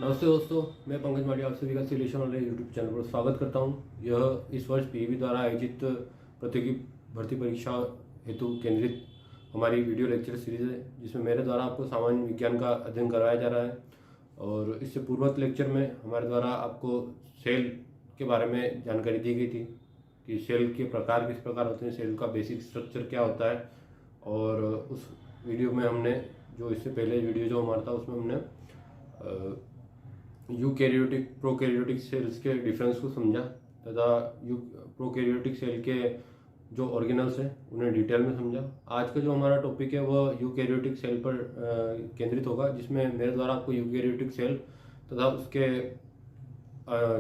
नमस्ते दोस्तों, मैं पंकज माडिया आप सभी का सिलेक्शन वाले यूट्यूब चैनल पर स्वागत करता हूं। यह इस वर्ष पीईबी द्वारा आयोजित प्रतियोगी भर्ती परीक्षा हेतु केंद्रित हमारी वीडियो लेक्चर सीरीज है, जिसमें मेरे द्वारा आपको सामान्य विज्ञान का अध्ययन कराया जा रहा है। और इससे पूर्वत लेक्चर में हमारे द्वारा आपको सेल के बारे में जानकारी दी गई थी कि सेल के प्रकार किस प्रकार होते हैं, सेल का बेसिक स्ट्रक्चर क्या होता है। और उस वीडियो में हमने जो इससे पहले वीडियो जो हमारा था उसमें हमने यूकैरियोटिक प्रोकैरियोटिक सेल्स के डिफरेंस को समझा तथा प्रोकैरियोटिक सेल के जो ऑर्गेनल्स हैं उन्हें डिटेल में समझा। आज का जो हमारा टॉपिक है वह यूकैरियोटिक सेल पर केंद्रित होगा, जिसमें मेरे द्वारा आपको यूकैरियोटिक सेल तथा उसके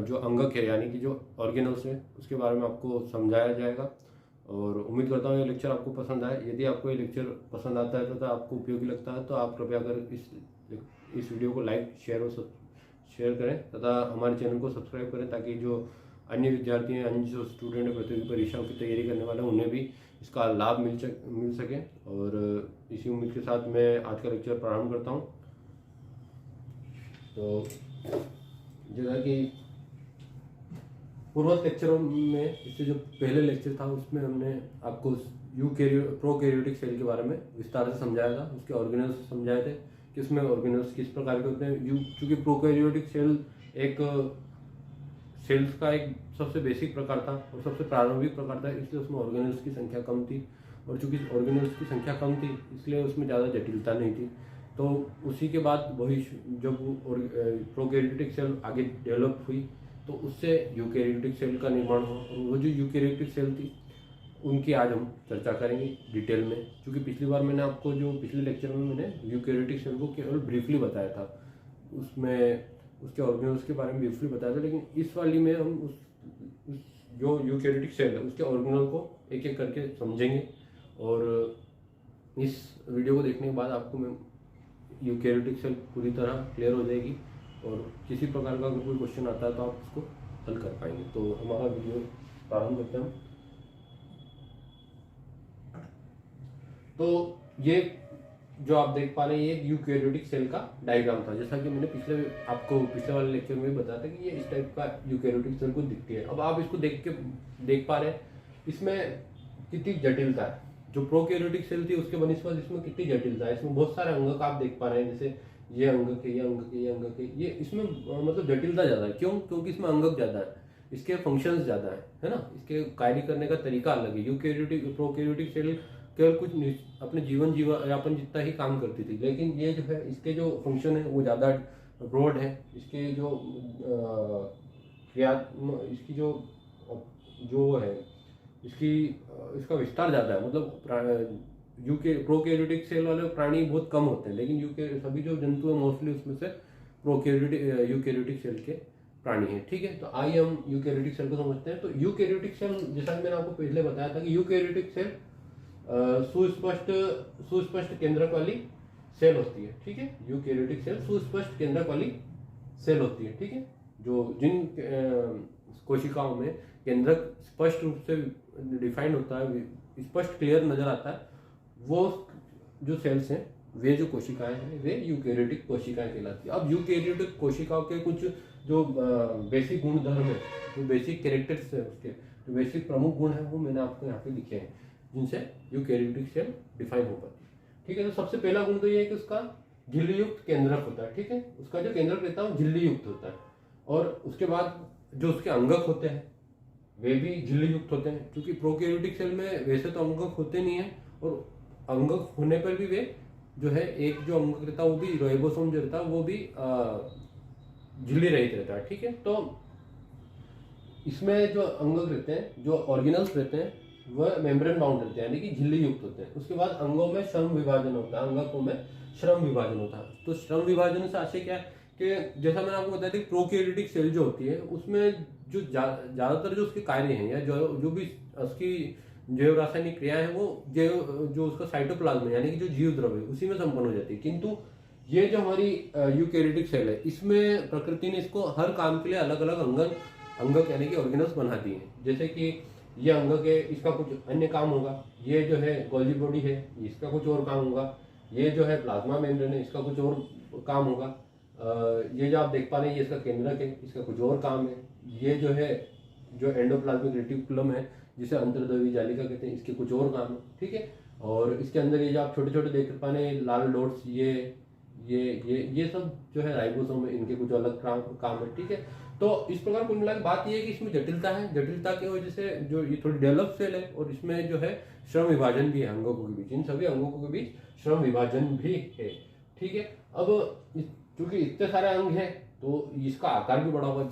जो अंगक है यानी कि जो ऑर्गेनल्स है उसके बारे में आपको समझाया जाएगा। और उम्मीद करता हूँ ये लेक्चर आपको पसंद आए। यदि आपको ये लेक्चर पसंद आता है तथा आपको उपयोगी लगता है तो आप कृपया कर इस वीडियो को लाइक शेयर करें तथा हमारे चैनल को सब्सक्राइब करें, ताकि जो अन्य विद्यार्थी हैं, अन्य जो स्टूडेंट है प्रतियोगी परीक्षाओं की तैयारी करने वाले हैं, उन्हें भी इसका लाभ मिल सके। और इसी उम्मीद के साथ मैं आज का लेक्चर प्रारंभ करता हूं। तो जैसा कि पूर्वत लेक्चरों में इससे जो पहले लेक्चर था उसमें हमने आपको प्रोकैरियोटिक सेल के बारे में विस्तार से समझाया था, उसके ऑर्गेनल्स समझाए थे कि उसमें ऑर्गेनल्स किस प्रकार के होते हैं। चूँकि प्रोकैरियोटिक सेल एक सेल्स का एक सबसे बेसिक प्रकार था और सबसे प्रारंभिक प्रकार था, इसलिए उसमें ऑर्गेनल्स की संख्या कम थी। और चूँकि ऑर्गेनल्स की संख्या कम थी इसलिए उसमें ज़्यादा जटिलता नहीं थी। तो उसी के बाद वही जब प्रोकैरियोटिक सेल आगे डेवलप हुई तो उससे यूकैरियोटिक सेल का निर्माण हुआ। और वो जो यूकैरियोटिक सेल थी उनकी आज हम चर्चा करेंगे डिटेल में। क्योंकि पिछली बार मैंने आपको जो पिछले लेक्चर में मैंने यूकैरियोटिक सेल को केवल ब्रीफली बताया था, उसमें उसके ऑर्गेनल्स के बारे में ब्रीफली बताया था। लेकिन इस वाली में हम उस जो यूकैरियोटिक सेल है उसके ऑर्गेनल को एक एक करके समझेंगे। और इस वीडियो को देखने के बाद आपको मैं यूकैरियोटिक सेल पूरी तरह क्लियर हो जाएगी और किसी प्रकार का अगर कोई क्वेश्चन आता है तो आप उसको हल कर पाएंगे। तो हमारा वीडियो प्रारंभ करते हैं। तो ये जो आप देख पा रहे हैं ये यूकैरियोटिक सेल का डायग्राम था, जैसा कि मैंने पिछले वाले लेक्चर में बताया था कि ये इस टाइप का यूकैरियोटिक सेल को दिखती है। अब आप इसको देख पा रहे हैं इसमें कितनी जटिलता है। जो प्रोकैरियोटिक सेल थी उसके बनिस्पत इसमें कितनी जटिलता है। इसमें बहुत सारे अंगक आप देख पा रहे हैं, जैसे ये अंगक है, ये अंगक है, ये अंगक है। ये इसमें मतलब जटिलता ज्यादा है। क्यों? क्योंकि इसमें अंगक ज्यादा है, इसके फंक्शंस ज्यादा है ना, इसके कार्य करने का तरीका अलग है। प्रोकैरियोटिक सेल केवल कुछ अपने जीवन यापन जितना ही काम करती थी, लेकिन ये जो है इसके जो फंक्शन है वो ज़्यादा ब्रॉड है। इसके जो इसकी जो है इसका विस्तार ज़्यादा है। मतलब प्रोकैरियोटिक सेल वाले प्राणी बहुत कम होते हैं, लेकिन सभी जो जंतु है मोस्टली उसमें से यूकैरियोटिक सेल के प्राणी है। ठीक है, तो आइए हम यूकैरियोटिक सेल को समझते हैं। तो यूकैरियोटिक सेल, जैसा कि मैंने आपको पहले बताया था कि यूकैरियोटिक सेल सुस्पष्ट केंद्रक वाली सेल होती है। ठीक है, यूकैरियोटिक सेल सुस्पष्ट केंद्रक वाली सेल होती है। ठीक है, जो जिन कोशिकाओं में केंद्रक स्पष्ट रूप से डिफाइंड होता है, स्पष्ट क्लियर नजर आता है, वो जो सेल्स हैं, वे जो कोशिकाएं हैं वे यूकैरियोटिक कोशिकाएं कहलाती है। अब यूकैरियोटिक कोशिकाओं के कुछ जो बेसिक गुण धर्म है, जो बेसिक कैरेक्टर्स है, उसके जो बेसिक प्रमुख गुण है वो मैंने आपको यहाँ पे लिखे हैं, जिनसे यूकैरियोटिक सेल डिफाइन हो पाती है। ठीक है, तो सबसे पहला गुण तो ये है कि उसका झिल्ली युक्त केंद्रक होता है। ठीक है, उसका जो केंद्रक रहता है वो झिल्ली युक्त होता है। और उसके बाद जो उसके अंगक होते हैं वे भी झिल्ली युक्त होते हैं, क्योंकि प्रोकैरियोटिक सेल में वैसे तो अंगक होते नहीं है, और अंगक होने पर भी वे जो है एक जो अंगक रहता है वो भी राइबोसोम जो रहता है वो भी झिल्ली रहित रहता है। ठीक है, तो इसमें जो अंगक रहते हैं, जो ऑर्गेनल्स रहते हैं, वह मेम्ब्रेन बाउंड रहते हैं, यानी कि झिल्ली युक्त होते हैं। उसके बाद अंगों में श्रम विभाजन होता है, अंगकों में श्रम विभाजन होता है। तो श्रम विभाजन से आशय क्या है कि जैसा मैंने आपको बताया था कि प्रोकैरियोटिक सेल जो होती है उसमें जो ज्यादातर जो उसके कार्य हैं या जो भी उसकी जैव रासायनिक क्रियाएं हैं वो जो उसका साइटोप्लाज्म यानी कि जो जीव द्रव्य है उसी में संपन्न हो जाती है। किंतु ये जो हमारी यूकैरियोटिक सेल है इसमें प्रकृति ने इसको हर काम के लिए अलग अलग अंगक यानी कि ऑर्गेनल्स बना दिए हैं। जैसे कि ये अंगक है, इसका कुछ अन्य काम होगा। ये जो है गोल्जी बॉडी है, इसका कुछ और काम होगा। ये जो है प्लाज्मा मेम्ब्रेन है, इसका कुछ और काम होगा। ये जो आप देख पा रहे हैं ये इसका केंद्रक है, इसका कुछ और काम है। ये जो है जो एंडोप्लाज्मिक रेटिकुलम है जिसे अंतर्द्रव्यी जालिका कहते हैं, इसके कुछ और काम है, ठीक है। और इसके अंदर ये जो आप छोटे छोटे देख पा रहे हैं लाल डॉट्स, ये सब जो है राइबोसोम है, इनके कुछ अलग काम है, ठीक है। तो इस प्रकार कुल मिला के बात ये है कि इसमें जटिलता है, जटिलता की वजह से जो ये थोड़ी डेवलप सेल है और इसमें जो है श्रम विभाजन भी है अंगों के बीच, इन सभी अंगों के बीच श्रम विभाजन भी है, ठीक है। अब क्योंकि इतने सारे अंग हैं तो इसका आकार भी बड़ा होगा,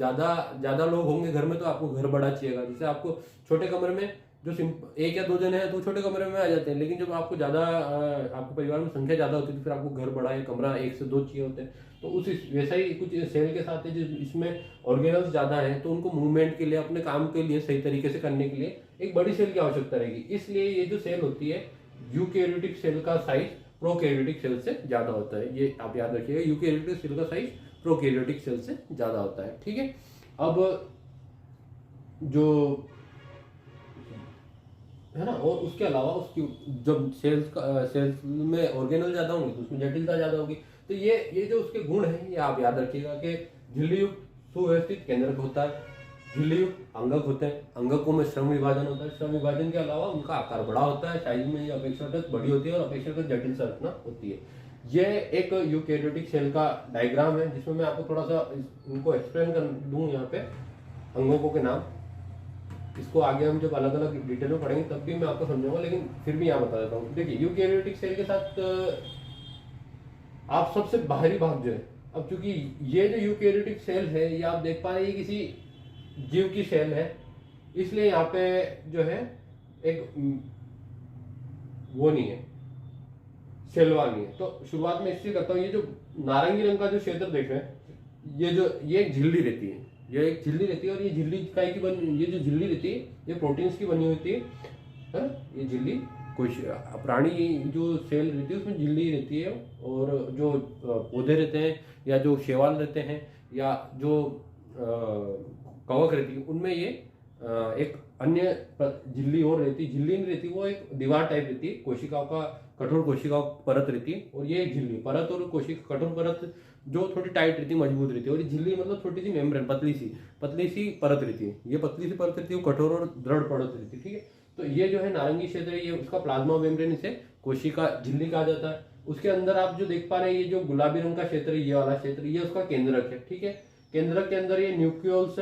ज्यादा लोग होंगे घर में तो आपको घर बड़ा चाहिएगा। जैसे आपको छोटे कमरे में जो एक या दो जने हैं तो छोटे कमरे में आ जाते हैं, लेकिन जब आपको आपको परिवार में संख्या ज्यादा होती है तो फिर आपको घर बड़ा है, कमरा 1 से 2 चाहिए होते हैं। तो उस वैसा ही कुछ सेल के साथ है, जो इसमें ऑर्गेनल्स ज्यादा है तो उनको मूवमेंट के लिए, अपने काम के लिए सही तरीके से करने के लिए एक बड़ी सेल की आवश्यकता रहेगी। इसलिए ये जो सेल होती है यूकैरियोटिक सेल का साइज प्रोकैरियोटिक सेल से ज्यादा होता है, ये आप याद रखिएगा। यूकैरियोटिक सेल का साइज प्रोकैरियोटिक सेल से ज्यादा होता है, ठीक है। अब जो है ना, और उसके अलावा उसकी जब सेल्स में ऑर्गेनल ज्यादा होंगे तो उसमें जटिलता ज्यादा होगी। तो ये जो उसके गुण हैं ये आप याद रखिएगा कि झिल्ली युक्त सुव्यवस्थित केंद्रक होता है, झिल्ली युक्त अंगक होते हैं, अंगकों में श्रम विभाजन होता है, श्रम विभाजन के अलावा उनका आकार बड़ा होता है, साइज में ये अपेक्षाकृत बड़ी होती है और अपेक्षाकृत जटिल संरचना होती है। ये एक यूकैरियोटिक सेल का डायग्राम है जिसमें मैं आपको थोड़ा सा इनको एक्सप्लेन कर दूं यहाँ पे अंगों के नाम। इसको आगे हम जब अलग अलग डिटेल में पढ़ेंगे तब भी मैं आपको समझाऊंगा, लेकिन फिर भी यहाँ बता देता हूँ। देखिए यूकैरियोटिक सेल के साथ आप सबसे बाहरी भाग जो है, अब चूंकि ये जो यूकैरियोटिक सेल है ये आप देख पा रहे हैं किसी जीव की सेल है, इसलिए यहाँ पे जो है एक वो नहीं है, सेलवा नहीं है। तो शुरुआत में इससे करता हूँ, ये जो नारंगी रंग का जो क्षेत्र देख रहे हैं ये एक झिल्ली रहती है, ये एक झिल्ली रहती है। और ये झिल्ली काय की बनी, ये जो झिल्ली रहती है ये प्रोटीन्स की बनी होती है ना। ये झिल्ली कुछ प्राणी जो सेल रहती है उसमें झिल्ली रहती है, और जो पौधे रहते हैं या जो शैवाल रहते हैं या जो कवक रहती है उनमें ये एक अन्य झिल्ली और रहती है। झिल्ली नहीं रहती, वो एक दीवार टाइप रहती है, कोशिकाओं का कठोर कोशिकाओं परत रहती है। और ये झिल्ली परत और कोशिका कठोर परत जो थोड़ी टाइट रहती है, मजबूत रहती है। और ये झिल्ली मतलब छोटी सी मेम्ब्रेन, पतली सी परत रहती है। ये पतली सी परत रहती है, वो कठोर और दृढ़ परत रहती है, ठीक है। तो ये जो है नारंगी क्षेत्र है, ये उसका प्लाज्मा मेम्ब्रेन, इसे कोशिका झिल्ली कहा जाता है। उसके अंदर आप जो देख पा रहे हैं ये जो गुलाबी रंग का क्षेत्र है, ये वाला क्षेत्र, ये उसका केंद्रक है, ठीक है। केंद्रक के अंदर ये न्यूक्लियोल्स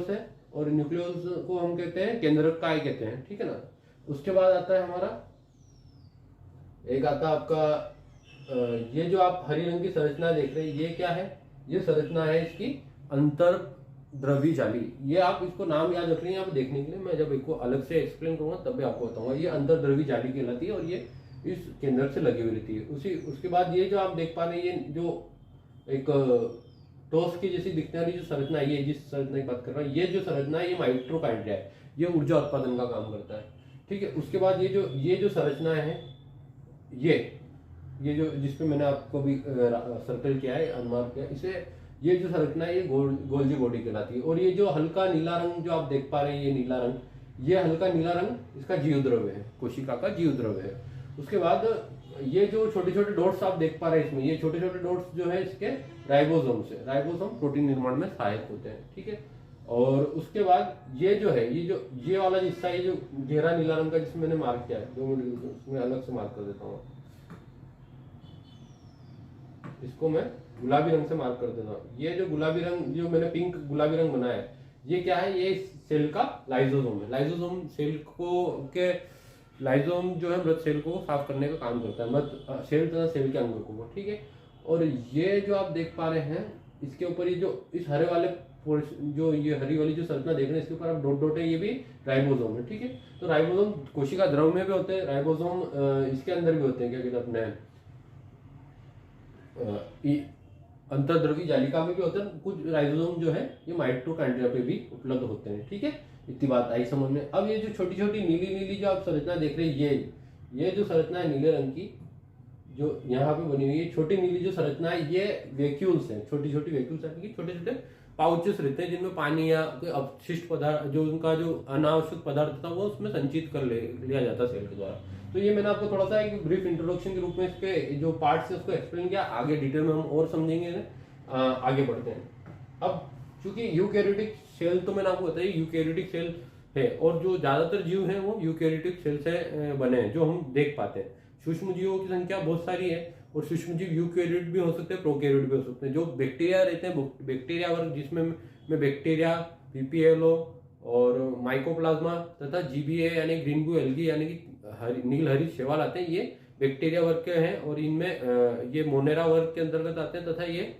है और न्यूक्लियोल्स को हम कहते हैं केंद्रक काय कहते हैं, ठीक है ना। उसके बाद आता है हमारा एक आता है आपका ये जो आप हरी रंग की संरचना देख रहे हैं ये क्या है, ये संरचना है इसकी अंतर्द्रव्यी जाली। ये आप इसको नाम याद रख रहे हैं यहाँ पे देखने के लिए, मैं जब इसको अलग से एक्सप्लेन करूंगा तब भी आपको बताऊंगा। ये अंतर्द्रव्यी जाली कहलाती है और ये इस केंद्रक से लगी हुई रहती है। उसके बाद ये जो आप देख पा रहे हैं ये जो एक टॉस की जैसी दिखने वाली जो संरचना है, ये जिस संरचना की बात कर रहा हूँ, ये जो संरचना है ये माइटोकॉन्ड्रिया है, ये ऊर्जा उत्पादन का काम करता है, ठीक है। उसके बाद ये जो संरचना है ये जो जिसपे मैंने आपको भी सर्कल किया है, अनुमान किया, इसे ये जो संरचना है ये गोल्जी बॉडी कहलाती है। और ये जो हल्का नीला रंग जो आप देख पा रहे हैं, ये नीला रंग, ये हल्का नीला रंग इसका जीव द्रव्य है, कोशिका का जीव द्रव्य है। उसके बाद ये जो छोटे छोटे डॉट्स आप देख पा रहे हैं इसमें, ये छोटे छोटे डॉट्स जो है इसके राइबोसोम से, राइबोसोम प्रोटीन निर्माण में सहायक होते हैं, ठीक है। और उसके बाद ये जो है ये वाला हिस्सा, ये जो गहरा नीला रंग का जिसमें मैंने मार्क किया है, उसमें अलग से मार्क कर देता हूँ, इसको मैं गुलाबी रंग से मार्क कर देता हूँ। ये जो गुलाबी रंग, जो मैंने पिंक गुलाबी रंग बनाया है, ये क्या है, ये सेल का लाइसोसोम है। लाइसोसोम सेल के लाइसोसोम जो है मृत सेल को साफ करने का काम करता है, मृत सेल तथा सेल के अंगों को, ठीक है। और ये जो आप देख पा रहे हैं इसके ऊपर ये जो इस हरे वाले जो ये हरी वाली जो संरचना देख रहे हैं इसके ऊपर आप डॉट है, ये भी राइबोसोम है, ठीक है। तो राइबोसोम कोशिका द्रव में भी होते हैं, राइबोसोम इसके अंदर भी होते हैं, क्या कहते हैं अपने अंतर्द्रव्यी जालिका में भी होते हैं। कुछ राइबोसोम जो है ये माइटोकॉन्ड्रिया पे भी उपलब्ध होते हैं, ठीक है। इतनी बात आई समझ में। अब ये जो छोटी छोटी नीली जो आप संरचना देख रहे हैं, ये जो संरचना है नीले रंग की जो यहाँ पे बनी हुई है, छोटी नीली जो संरचना है, ये वैक्यूल्स है, छोटी छोटी वैक्यूल्स है, छोटे छोटे पाउचेस रहते हैं जिनमें पानी या कोई अपशिष्ट पदार्थ, जो उनका जो अनावश्यक पदार्थ था वो उसमें संचित कर लिया जाता सेल के द्वारा। तो ये मैंने आपको थोड़ा सा एक ब्रीफ इंट्रोडक्शन के रूप में इसके जो पार्ट्स है उसको एक्सप्लेन किया। आगे डिटेल में हम और समझेंगे, आगे बढ़ते हैं। अब चूंकि यूकैरियोटिक सेल तो मैंने आपको बताया यूकैरियोटिक सेल है, और जो ज्यादातर जीव हैं वो यूकैरियोटिक सेल से बने हैं जो हम देख पाते हैं। सूक्ष्म जीवों की संख्या बहुत सारी है, और सूक्ष्म जीव यूकैरियोट भी हो सकते हैं, प्रोकैरियोट भी हो सकते हैं। जो बैक्टीरिया रहते हैं, बैक्टीरिया वर्ग जिसमें में बैक्टीरिया, पीपीएलओ और माइकोप्लाज्मा तथा जीबीए यानी ग्रीन ब्लू एल्गी यानी कि नील हरी शैवाल आते हैं, ये बैक्टीरिया वर्ग के हैं, और इनमें ये मोनेरा वर्ग के अंतर्गत आते हैं, तथा ये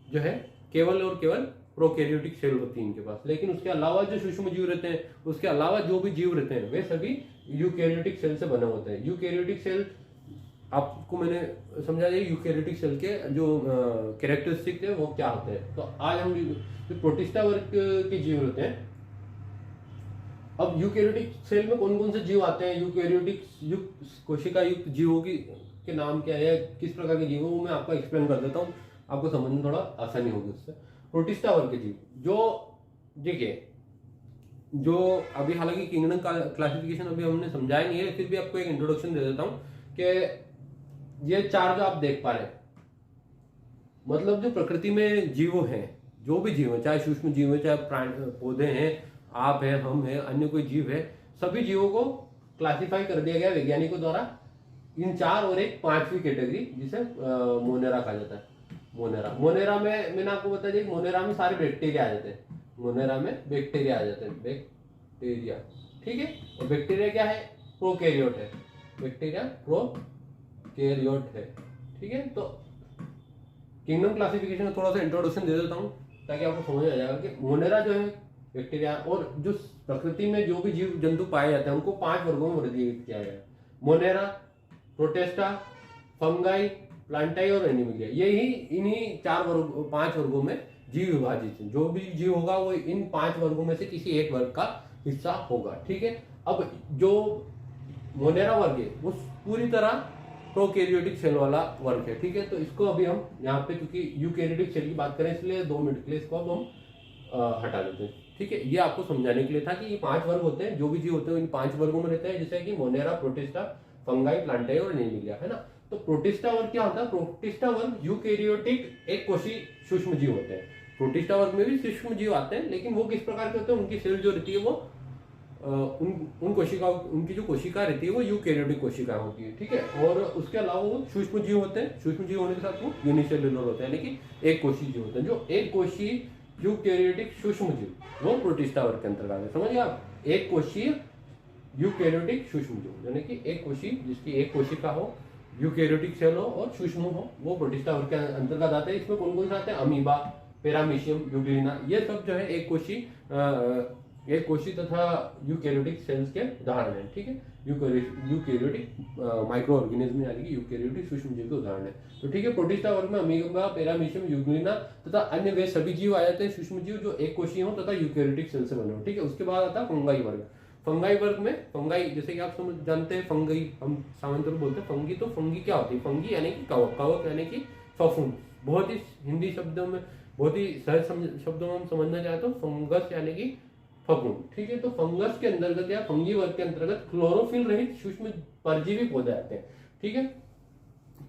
जो है केवल और केवल प्रोकैरियोटिक सेल होती है इनके पास। लेकिन उसके अलावा जो सूक्ष्म जीव रहते हैं, उसके अलावा जो भी जीव रहते हैं वे सभी यूकैरियोटिक सेल से बने होते हैं। यूकैरियोटिक सेल आपको मैंने समझा दिया यूकैरियोटिक सेल के जो कैरेक्टरिस्टिक है वो क्या होते हैं। तो आज हम जो प्रोटिस्टा वर्ग के जीव रहते हैं, अब यूकैरियोटिक सेल में कौन कौन से जीव आते हैं, यूकैरियोटिक युक्त कोशिका युक्त जीवों के नाम क्या है, किस प्रकार के जीव है, वो मैं आपको एक्सप्लेन कर देता हूँ, आपको समझने थोड़ा आसानी होगी उससे। प्रोटिस्टा वर्ग के जीव, जो देखिए जो अभी हालांकि किंगडम क्लासिफिकेशन अभी हमने समझाया नहीं है, फिर भी आपको एक इंट्रोडक्शन दे देता हूं कि ये चार जो आप देख पा रहे हैं, मतलब जो प्रकृति में जीव हैं, जो भी जीव है, चाहे सूक्ष्म जीव है, चाहे पौधे हैं, आप है, हम है, अन्य कोई जीव है, सभी जीवों को क्लासिफाई कर दिया गया वैज्ञानिकों द्वारा इन चार और एक पांचवी कैटेगरी जिसे मोनेरा कहा जाता है। मोनेरा में मैंने आपको बता दिया, मोनेरा में सारे बैक्टीरिया आ जाते हैं, मोनेरा में बैक्टीरिया आ जाते हैं, बैक्टीरिया, ठीक है। और बैक्टीरिया क्या है, प्रोकैरियोट है, बैक्टीरिया प्रोकैरियोट है, ठीक है। तो किंगडम क्लासिफिकेशन का थोड़ा सा इंट्रोडक्शन दे देता हूं ताकि आपको समझ आ जाएगा कि मोनेरा जो है बैक्टीरिया, और जो प्रकृति में जो भी जीव जंतु पाए जाते हैं उनको 5 वर्गों में वर्गीकृत किया गया है। मोनेरा, प्रोटिस्टा, फंगाई, प्लांटाई और एनिमिलिया, यही इन्हीं 5 वर्गों में जीव विभाजित है। जो भी जीव होगा वो इन 5 वर्गों में से किसी एक वर्ग का हिस्सा होगा, ठीक है। अब जो मोनेरा वर्ग है वो पूरी तरह प्रोकैरियोटिक सेल वाला वर्ग है, ठीक है। तो इसको अभी हम यहाँ पे क्योंकि यूकैरियोटिक सेल की बात करें इसलिए 2 मिनट के लिए इसको अब हम हटा देते हैं, ठीक है। ये आपको समझाने के लिए था कि ये 5 वर्ग होते हैं, जो भी जीव होते हैं इन 5 वर्गों में रहते हैं, जैसे कि मोनेरा, प्रोटिस्टा, फंगाई, प्लांटाई और एनिमिलिया, है ना। तो प्रोटिस्टा वर्ग क्या होता है, प्रोटिस्टा वर्ग यूकैरियोटिक एक कोशी सूक्ष्म जीव होते हैं। प्रोटिस्टा वर्ग में भी सूक्ष्म जीव आते हैं, लेकिन वो किस प्रकार के होते हैं, उनकी सेल जो रहती है वो उन कोशिकाओं, उनकी जो कोशिका रहती है वो यूकैरियोटिक कोशिका होती है, ठीक है। और उसके अलावा वो सूक्ष्म जीव होते हैं, सूक्ष्म जीव होने के साथ वो यूनिसेल्युलर होते हैं, यानी कि एक कोशी जीव होते हैं। जो एक कोशी यूकैरियोटिक सूक्ष्म जीव वो प्रोटिस्टा वर्ग के अंतर्गत है, समझिए आप। एक कोशीय यूकैरियोटिक सूक्ष्म जीव यानी कि एक कोशी, जिसकी एक कोशिका हो, यूकैरियोटिक सेल हो और सूक्ष्म हो, वो प्रोटिस्टा वर्ग के अंतर्गत आते हैं। इसमें कौन कौन से आते हैं, अमीबा, पैरामीशियम, यूग्लिना, ये सब जो है एक कोशी तथा यूकैरियोटिक सेल्स के उदाहरण है, ठीक है। यूकैरियोटिक माइक्रो ऑर्गेनिज्म यानी कि यूकैरियोटिक सूक्ष्म जीव के उदाहरण है। तो ठीक है, प्रोटिस्टा वर्ग में अमीबा, पैरामीशियम, यूग्लिना तथा अन्य वे सभी जीव आ जाते हैं, सूक्ष्म जीव जो एक कोशी हो तथा यूकैरियोटिक सेल से बने हो, ठीक है। उसके बाद आता है फंगाई वर्ग। फंगाई वर्ग में, फंगाई जैसे कि आप समझ जानते हैं, फंगई हम सामान्य तौर पर बोलते हैं फंगी। तो फंगी क्या होती है, फंगी यानी कि कवक, कवक यानी कि फफूंद। बहुत ही हिंदी शब्दों में, बहुत ही सहज शब्दों में हम समझना चाहते हो, फंगस यानी कि फफूंद, ठीक है। तो फंगस के अंतर्गत या फंगी वर्ग के अंतर्गत क्लोरोफिल रहित सूक्ष्म परजीवी पौधे आते हैं, ठीक है।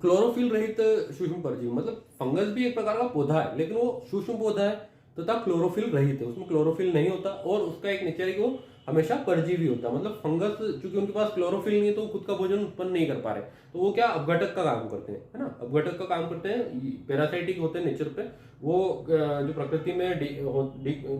क्लोरोफिल रहित सूक्ष्म परजीवी मतलब फंगस भी एक प्रकार का पौधा है, लेकिन वो सूक्ष्म पौधा है तथा क्लोरोफिल रहित है, उसमें क्लोरोफिल नहीं होता। और उसका एक नेचर है कि वो हमेशा परजीवी होता है। मतलब फंगस चूंकि उनके पास क्लोरोफिल नहीं है तो खुद का भोजन उत्पन्न नहीं कर पा रहे, तो वो क्या अपघटक का काम करते हैं, है ना। अपघटक का काम करते हैं, पैरासाइटिक होते हैं नेचर पे। वो जो प्रकृति में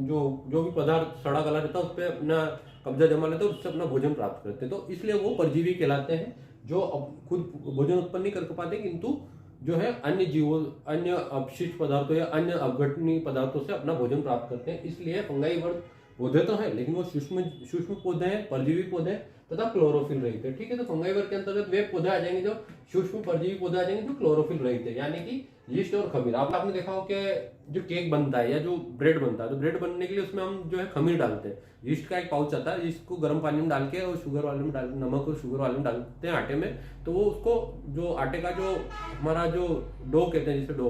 जो भी पदार्थ सड़ा गला रहता है उस पर अपना कब्जा जमा लेते हैं, उससे अपना भोजन प्राप्त करते हैं। तो इसलिए वो परजीवी कहलाते हैं, जो खुद भोजन उत्पन्न नहीं कर पाते, किंतु जो है अन्य जीवों, अन्य अपशिष्ट पदार्थों या अन्य अपघटनीय पदार्थों से अपना भोजन प्राप्त करते हैं। इसलिए फंगाई वर्ग पौधे तो है, लेकिन वो सूक्ष्म पौधे हैं, परजीवी पौधे तथा क्लोरोफिल रहित है, ठीक है। तो फंगाई वर्ग के अंतर्गत वे पौधे आ जाएंगे जो सूक्ष्म परजीवी पौधे आ जाएंगे जो क्लोरोफिल रहित है, यानी कि यीस्ट और खमीर। आपने देखा हो कि जो केक बनता है या जो ब्रेड बनता है, तो ब्रेड बनने के लिए उसमें हम जो है खमीर डालते हैं। यीस्ट का एक पाउच आता है, यीस्ट को गर्म पानी में डाल के और शुगर वाले में डाल, नमक और शुगर वाले में डालते हैं आटे में, तो वो उसको जो आटे का जो हमारा जो डो कहते हैं, जैसे डो,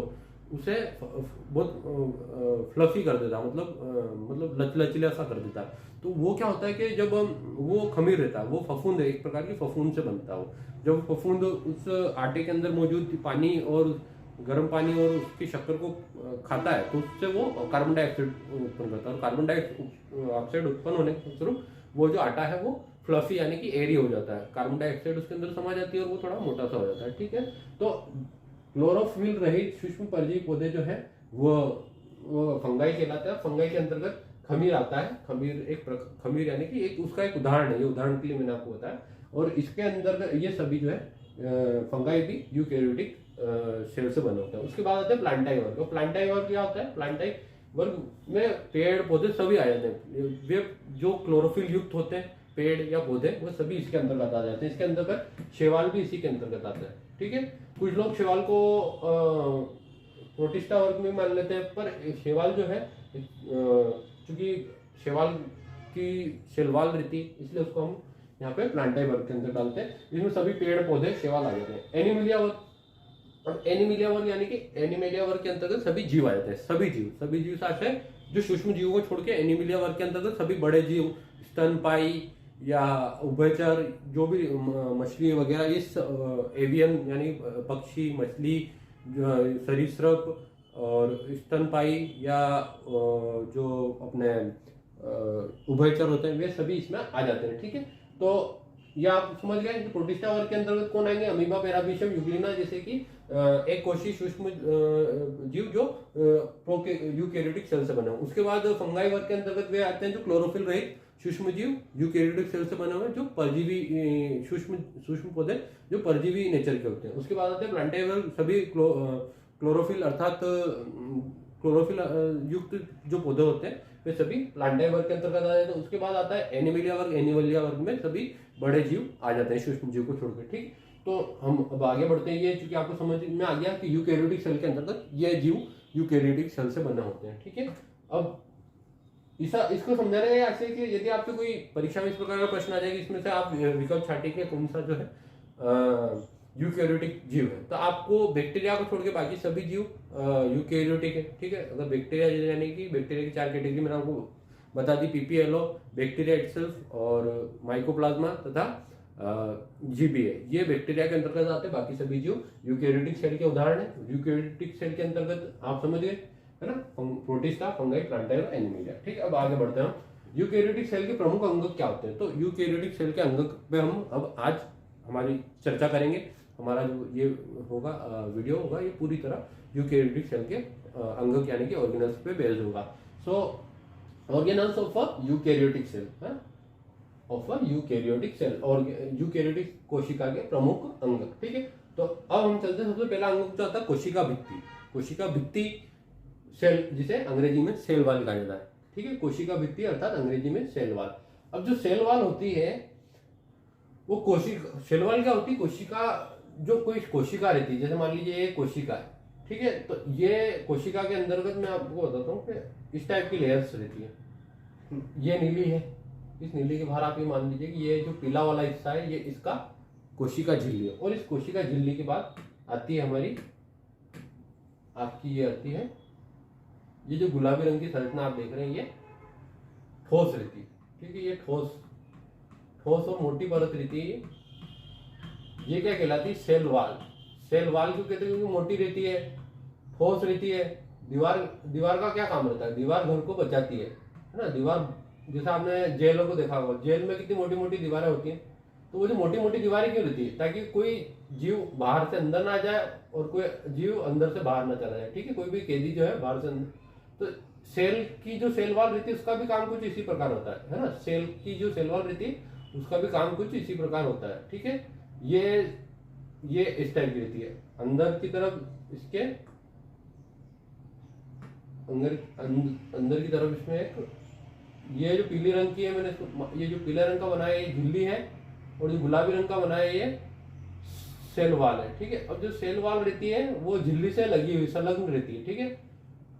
उसे बहुत फ्लफी कर देता है, मतलब लचीला सा कर देता है। तो वो क्या होता है कि जब वो खमीर रहता है, वो फफूंद है, एक प्रकार की फफूंद से बनता है वो। जब फफूंद उस आटे के अंदर मौजूद पानी और गर्म पानी और उसकी शक्कर को खाता है, तो उससे वो कार्बन डाइऑक्साइड उत्पन्न करता है, और कार्बन डाइऑक्साइड उत्पन्न होने के स्वरूप वो जो आटा है वो फ्लफी यानी कि एरी हो जाता है, कार्बन डाइऑक्साइड उसके अंदर समा जाती है और वो थोड़ा मोटा सा हो जाता है। ठीक है, तो क्लोरोफिल रहित सूक्ष्म परजीवी पौधे जो है वो फंगाई कहलाते हैं। फंगाई के अंतर्गत खमीर आता है। खमीर यानी कि एक उसका एक उदाहरण है, ये उदाहरण के लिए मैंने आपको बताया। और इसके अंदर ये सभी जो है फंगाई भी यूकैरियोटिक सेल से बने होते हैं। उसके बाद आते हैं प्लांटाई वर्ग। तो प्लांटाई वर्ग क्या होता है? प्लांटाई वर्ग में पेड़ पौधे सभी आ जाते हैं। वे जो क्लोरोफिल युक्त होते हैं पेड़ या पौधे, वो सभी इसके अंतर्गत आ जाते हैं। इसके अंतर्गत शैवाल भी इसी के अंतर्गत आता है। ठीक है, कुछ लोग शैवाल को प्रोटिस्टा वर्ग में मान लेते हैं, पर शैवाल जो है चूंकि शैवाल की शैलवाल रहती है, इसलिए उसको हम यहाँ पे प्लांटाई वर्ग के अंदर डालते हैं। इसमें सभी पेड़ पौधे शैवाल आ जाते हैं। एनिमिलिया वर्ग, अब एनिमिलिया वर्ग यानी कि एनिमिलिया वर्ग के अंतर्गत सभी जीव आ जाते हैं। सभी जीव साथ है जो सूक्ष्म जीवों को छोड़ के एनिमिलिया वर्ग के अंतर्गत सभी बड़े जीव, स्तनपाई या उभयचर, जो भी मछली वगैरह, इस एवियन यानी पक्षी, मछली, सरीसृप और स्तनपाई या जो अपने उभयचर होते हैं, वे सभी इसमें आ जाते हैं। ठीक है, तो ये आप समझ गए कि प्रोटिस्टा वर्ग के अंतर्गत कौन आएंगे? अमीबा, पैरामीशियम, यूग्लिना जैसे कि एक कोशी सूक्ष्म जीव जो यूकैरियोटिक सेल से बने हो। उसके बाद फंगाई वर्ग के अंतर्गत वे आते हैं जो क्लोरोफिल रहित सूक्ष्म जीव यूकैरियोटिक सेल से बने हुए, जो परजीवी सूक्ष्म पौधे जो परजीवी नेचर के होते हैं। उसके बाद आते हैं प्लांटाई वर्ग, सभी क्लोरोफिल अर्थात क्लोरोफिल युक्त जो पौधे होते हैं वे सभी प्लांटाई वर्ग के अंतर्गत आ जाते हैं। उसके बाद आता है एनिमिलिया वर्ग। एनिमिलिया वर्ग में सभी बड़े जीव आ जाते हैं सूक्ष्म जीव को छोड़कर। ठीक, तो हम अब आगे बढ़ते हैं। ये चूंकि आपको समझ में आ गया कि यूकैरियोटिक सेल के अंतर्गत ये जीव यूकैरियोटिक सेल से बने होते हैं। ठीक है, अब इसको समझाने का ऐसे कि यदि आपसे कोई परीक्षा में इस प्रकार का प्रश्न आ जाएगा, इसमें से आप विकल्प छाटेंगे कौन सा जो है यूकैरियोटिक जीव है, तो आपको बैक्टीरिया को छोड़ के बाकी सभी जीव यूकैरियोटिक है। ठीक है, अगर बैक्टीरिया यानी कि बैक्टीरिया की 4 कैटेगरी मैंने आपको बता दी, पीपीएलओ, बैक्टीरिया इटसेल्फ और माइकोप्लाज्मा तथा जीबीए, ये बैक्टीरिया के अंतर्गत आते हैं। बाकी सभी जीव यूकैरियोटिक सेल के उदाहरण है। यूकैरियोटिक सेल के अंतर्गत आप समझ गए है ना, प्रोटिस्टा, फंगाई, प्लांटाई और एनिमिलिया। ठीक है, अब आगे बढ़ते हैं। यूकैरियोटिक सेल के प्रमुख अंग क्या होते हैं? तो यूकैरियोटिक सेल के अंग पे हम अब आज हमारी चर्चा करेंगे। हमारा जो ये होगा वीडियो होगा, ये पूरी तरह यूकैरियोटिक सेल के अंग यानी कि ऑर्गेनल्स पे बेस्ड होगा। So organelles of a eukaryotic cell, of a eukaryotic cell, और यूकैरियोटिक कोशिका के प्रमुख अंग। ठीक है, तो अब हम चलते हैं। सबसे पहला अंग जो आता है कोशिका भित्ति। कोशिका भित्ति सेल, जिसे अंग्रेजी में सेल वॉल कहा जाता है। ठीक है, कोशिका भित्ति अर्थात अंग्रेजी में सेल वॉल। अब जो सेल वॉल होती है वो सेल वॉल क्या होती है? कोशिका, जो कोई कोशिका रहती है, जैसे मान लीजिए ये कोशिका है। ठीक है, तो ये कोशिका के अंतर्गत मैं आपको बताता हूँ कि इस टाइप की लेयर्स रहती है। ये नीली है, इस नीली के बाहर आप ये मान लीजिए कि ये जो पीला वाला हिस्सा है ये इसका कोशिका झिल्ली है, और इस कोशिका झिल्ली के बाद आती है हमारी आपकी ये आती है, ये जो गुलाबी रंग की संरचना आप देख रहे हैं ये ठोस रहती है। ठीक है, ये ठोस और मोटी परत रहती है। ये क्या कहलाती है? Cell wall. सेल वॉल क्यों कहते हैं? क्योंकि मोटी रहती है, ठोस रहती है। दीवार का क्या काम रहता है? दीवार घर को बचाती है ना। दीवार, जैसे आपने जेलों को देखा होगा, जेल में कितनी मोटी मोटी दीवारें होती हैं। तो वो जो मोटी मोटी दीवारें क्यों रहती है? ताकि कोई जीव बाहर से अंदर ना जाए और कोई जीव अंदर से बाहर ना चला जाए। ठीक है, कोई भी कैदी जो है बाहर से अंदर, तो सेल की जो सेल वॉल रहती है उसका भी काम कुछ इसी प्रकार होता है ना। सेल की जो सेल वॉल रहती है उसका भी काम कुछ इसी प्रकार होता है। ठीक है, ये इस टाइप की रहती है। अंदर की तरफ इसके अंदर की तरफ इसमें एक, ये जो पीले रंग की है, मैंने इसको, ये जो पीले रंग का बनाया ये झिल्ली है, और जो गुलाबी रंग का बनाया ये सेल वॉल है। ठीक है, अब जो सेल वॉल रहती है वो झिल्ली से लगी हुई संलग्न रहती है। ठीक है,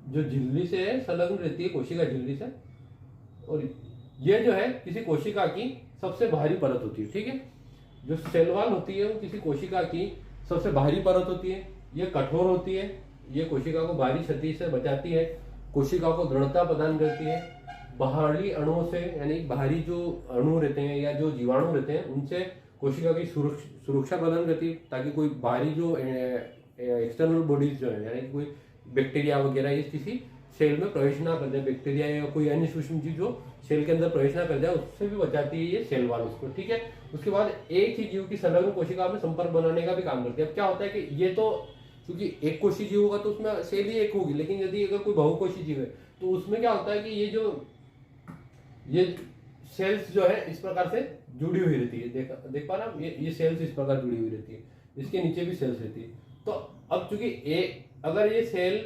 जो झिल्ली से संलग्न रहती है, कोशिका झिल्ली से, और ये जो है किसी कोशिका की सबसे बाहरी परत होती है। ठीक है, जो सेल वॉल होती है वो किसी कोशिका की सबसे बाहरी परत होती है। ये कठोर होती है, ये कोशिका को बाहरी क्षति से बचाती है, कोशिका को दृढ़ता प्रदान करती है, बाहरी अणुओं से यानी बाहरी जो अणु रहते हैं या जो जीवाणु रहते हैं उनसे कोशिका की सुरक्षा प्रदान करती है, ताकि कोई बाहरी जो एक्सटर्नल बॉडीज जो है यानी कोई बैक्टीरिया वगैरह ये किसी सेल में प्रवेश ना कर जाए, बैक्टीरिया या कोई अन्य सूक्ष्म चीज जो सेल के अंदर प्रवेश ना कर जाए उससे भी बचाती है ये सेल वॉल उसको। ठीक है, उसके बाद एक ही जीव की संलग्न कोशिका में संपर्क बनाने का भी काम करती है। अब क्या होता है कि ये तो क्योंकि एक कोशी जीव होगा तो उसमें सेल ही एक होगी, लेकिन यदि अगर कोई बहुकोशी जीव है तो उसमें क्या होता है कि ये सेल्स जो है इस प्रकार से जुड़ी हुई रहती है। देख पा रहा ये सेल्स इस प्रकार जुड़ी हुई रहती है, इसके नीचे भी सेल्स रहती है। तो अब चूंकि अगर ये सेल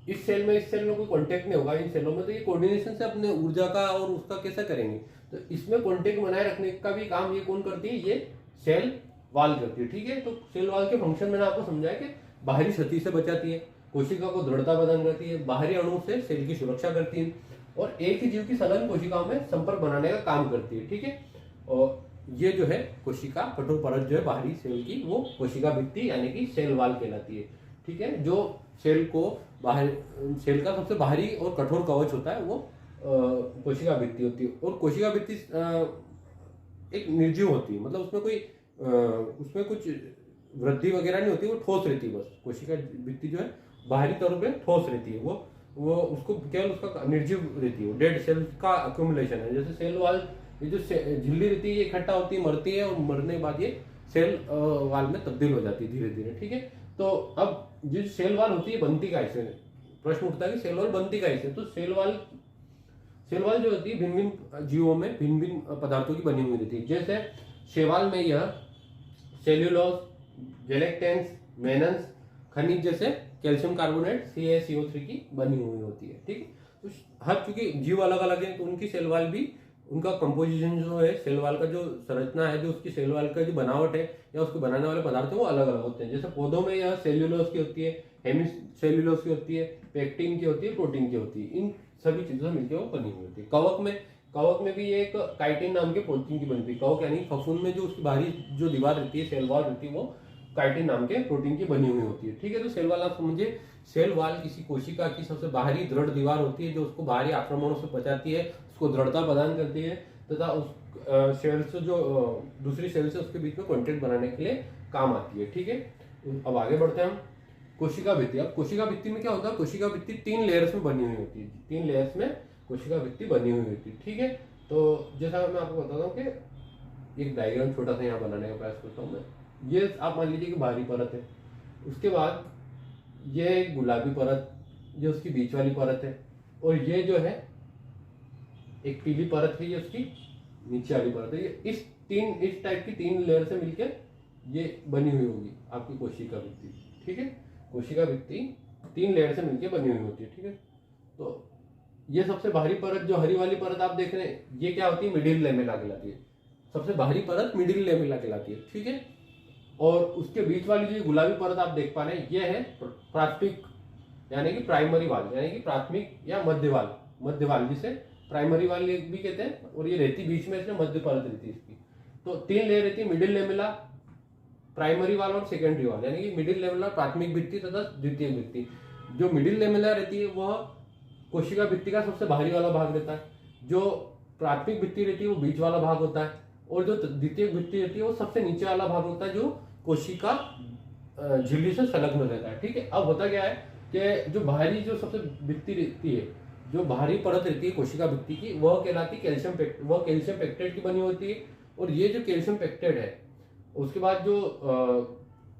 इस सेल में कोई कांटेक्ट नहीं होगा इन सेलों में, तो ये कोऑर्डिनेशन से अपने ऊर्जा का और उसका कैसा करेंगे, तो इसमें कांटेक्ट बनाए रखने का भी काम ये कौन करती है, ये सेल वॉल करती है। ठीक है, तो सेल वॉल के फंक्शन मैंने आपको समझाया कि बाहरी क्षति से बचाती है, कोशिका को दृढ़ता प्रदान करती है, बाहरी अणु से सेल की सुरक्षा करती है और एक ही जीव की संलग्न कोशिकाओं में संपर्क बनाने का काम करती है। ठीक है, और ये जो है कोशिका कठोर परत जो है बाहरी सेल की वो कोशिका भित्ति यानी कि सेल वॉल कहलाती है। ठीक है, जो सेल का सबसे बाहरी और कठोर कवच होता है वो कोशिका भित्ति होती है। और कोशिका भित्ति एक निर्जीव होती है, मतलब उसमें कुछ वृद्धि वगैरह नहीं होती, वो ठोस रहती है। बस कोशिका भित्ति जो है बाहरी तौर पे ठोस रहती है, वो उसको केवल उसका निर्जीव रहती है, डेड सेल का अक्यूमुलेशन है। जैसे सेल वॉल ये जो झिल्ली रहती है ये इकट्ठा होती है, मरती है और मरने के बाद ये सेल वॉल में तब्दील हो जाती है धीरे धीरे। ठीक है, तो अब जो सेल वॉल होती है बनती कैसे, प्रश्न उठता है कि सेल वॉल बनती कैसे। तो सेल वॉल जो होती है भिन्न भिन्न जीवों में भिन्न भिन्न पदार्थों की बनी हुई रहती है। जैसे शैवाल में यह सेल्यूलोज, जेलेक्टेंस, मेनन्स, खनिज जैसे कैल्शियम कार्बोनेट CaCO3 की बनी हुई होती है। ठीक है, तो हर चूंकि जीव अलग अलग है तो उनकी सेल वॉल भी उनका कंपोजिशन जो है सेल वॉल का जो संरचना है, जो उसकी सेल वॉल का जो बनावट है या उसको बनाने वाले पदार्थ है वो अलग अलग होते हैं। जैसे पौधों में यह सेल्यूलोज की होती है, हेमी सेल्यूलोज की होती है, पेक्टिन की होती है, प्रोटीन की होती है, इन सभी चीजों से मिलकर वो बनी हुई होती है। कवक में भी एक काइटिन नाम के प्रोटीन की बनती है। कवक यानी फफूंद में जो उसकी बाहरी जो दीवार रहती है सेल वॉल रहती है वो काइटिन नाम के प्रोटीन की बनी हुई होती है। ठीक है, तो सेल वॉल आप समझिए, सेल वॉल किसी कोशिका की सबसे बाहरी दृढ़ दीवार होती है जो उसको बाहरी आक्रमणों से बचाती है, उसको दृढ़ता प्रदान करती है तथा उस सेल से जो दूसरी सेल से उसके बीच में कॉन्टेक्ट बनाने के लिए काम आती है। ठीक है, अब आगे बढ़ते हैं हम कोशिका भित्ति। अब कोशिका भित्ति में क्या होता है, कोशिका भित्ति 3 लेयर्स में बनी हुई होती है, 3 लेयर्स में कोशिका भित्ति बनी हुई होती है। ठीक है, तो जैसा मैं आपको बताता हूँ कि एक डायग्राम छोटा सा यहाँ बनाने का प्रयास करता हूँ मैं। ये आप मान लीजिए कि बाहरी परत है, उसके बाद ये गुलाबी परत, ये उसकी बीच वाली परत है, और ये जो है एक पीली परत है, ये उसकी नीचे वाली परत है। ये इस टाइप की 3 लेयर से मिलकर ये बनी हुई होगी आपकी कोशिका भित्ति। ठीक है, कोशिका भित्ति 3 लेयर से मिलकर बनी हुई होती है। ठीक है, तो ये सबसे बाहरी परत जो हरी वाली परत आप देख रहे हैं, ये क्या होती है, मिडिल लेमेला कहलाती है। सबसे बाहरी परत मिडिल लेमेला कहलाती है। ठीक है, और उसके बीच वाली जो गुलाबी परत आप देख पा रहे हैं, ये है प्राथमिक यानी कि प्राइमरी वाल, यानी कि प्राथमिक या मध्य वाल जिसे प्राइमरी वाल भी कहते हैं, और ये रहती बीच में, इसमें मध्य परत रहती है इसकी। तो 3 लेयर रहती है, मिडिल लेमेला, प्राइमरी वाल और सेकेंडरी वाल, यानी कि मिडिल लेमेला प्राथमिक भित्ति तथा द्वितीय भित्ति। जो मिडिल लेमेला रहती है वह कोशिका भित्ति का सबसे बाहरी वाला भाग रहता है, जो प्राथमिक भित्ति रहती है वो बीच वाला भाग होता है, और जो द्वितीय भित्ति रहती है वो सबसे नीचे वाला भाग होता है जो कोशिका झिल्ली से संलग्न रहता है। ठीक है, अब होता क्या है कि जो बाहरी जो सबसे भित्ति रहती है, जो बाहरी परत रहती है कोशिका भित्ति की, वह कहलाती है कैल्शियम पेक्टेट की बनी होती है। और ये जो कैल्शियम पेक्टेट है, उसके बाद जो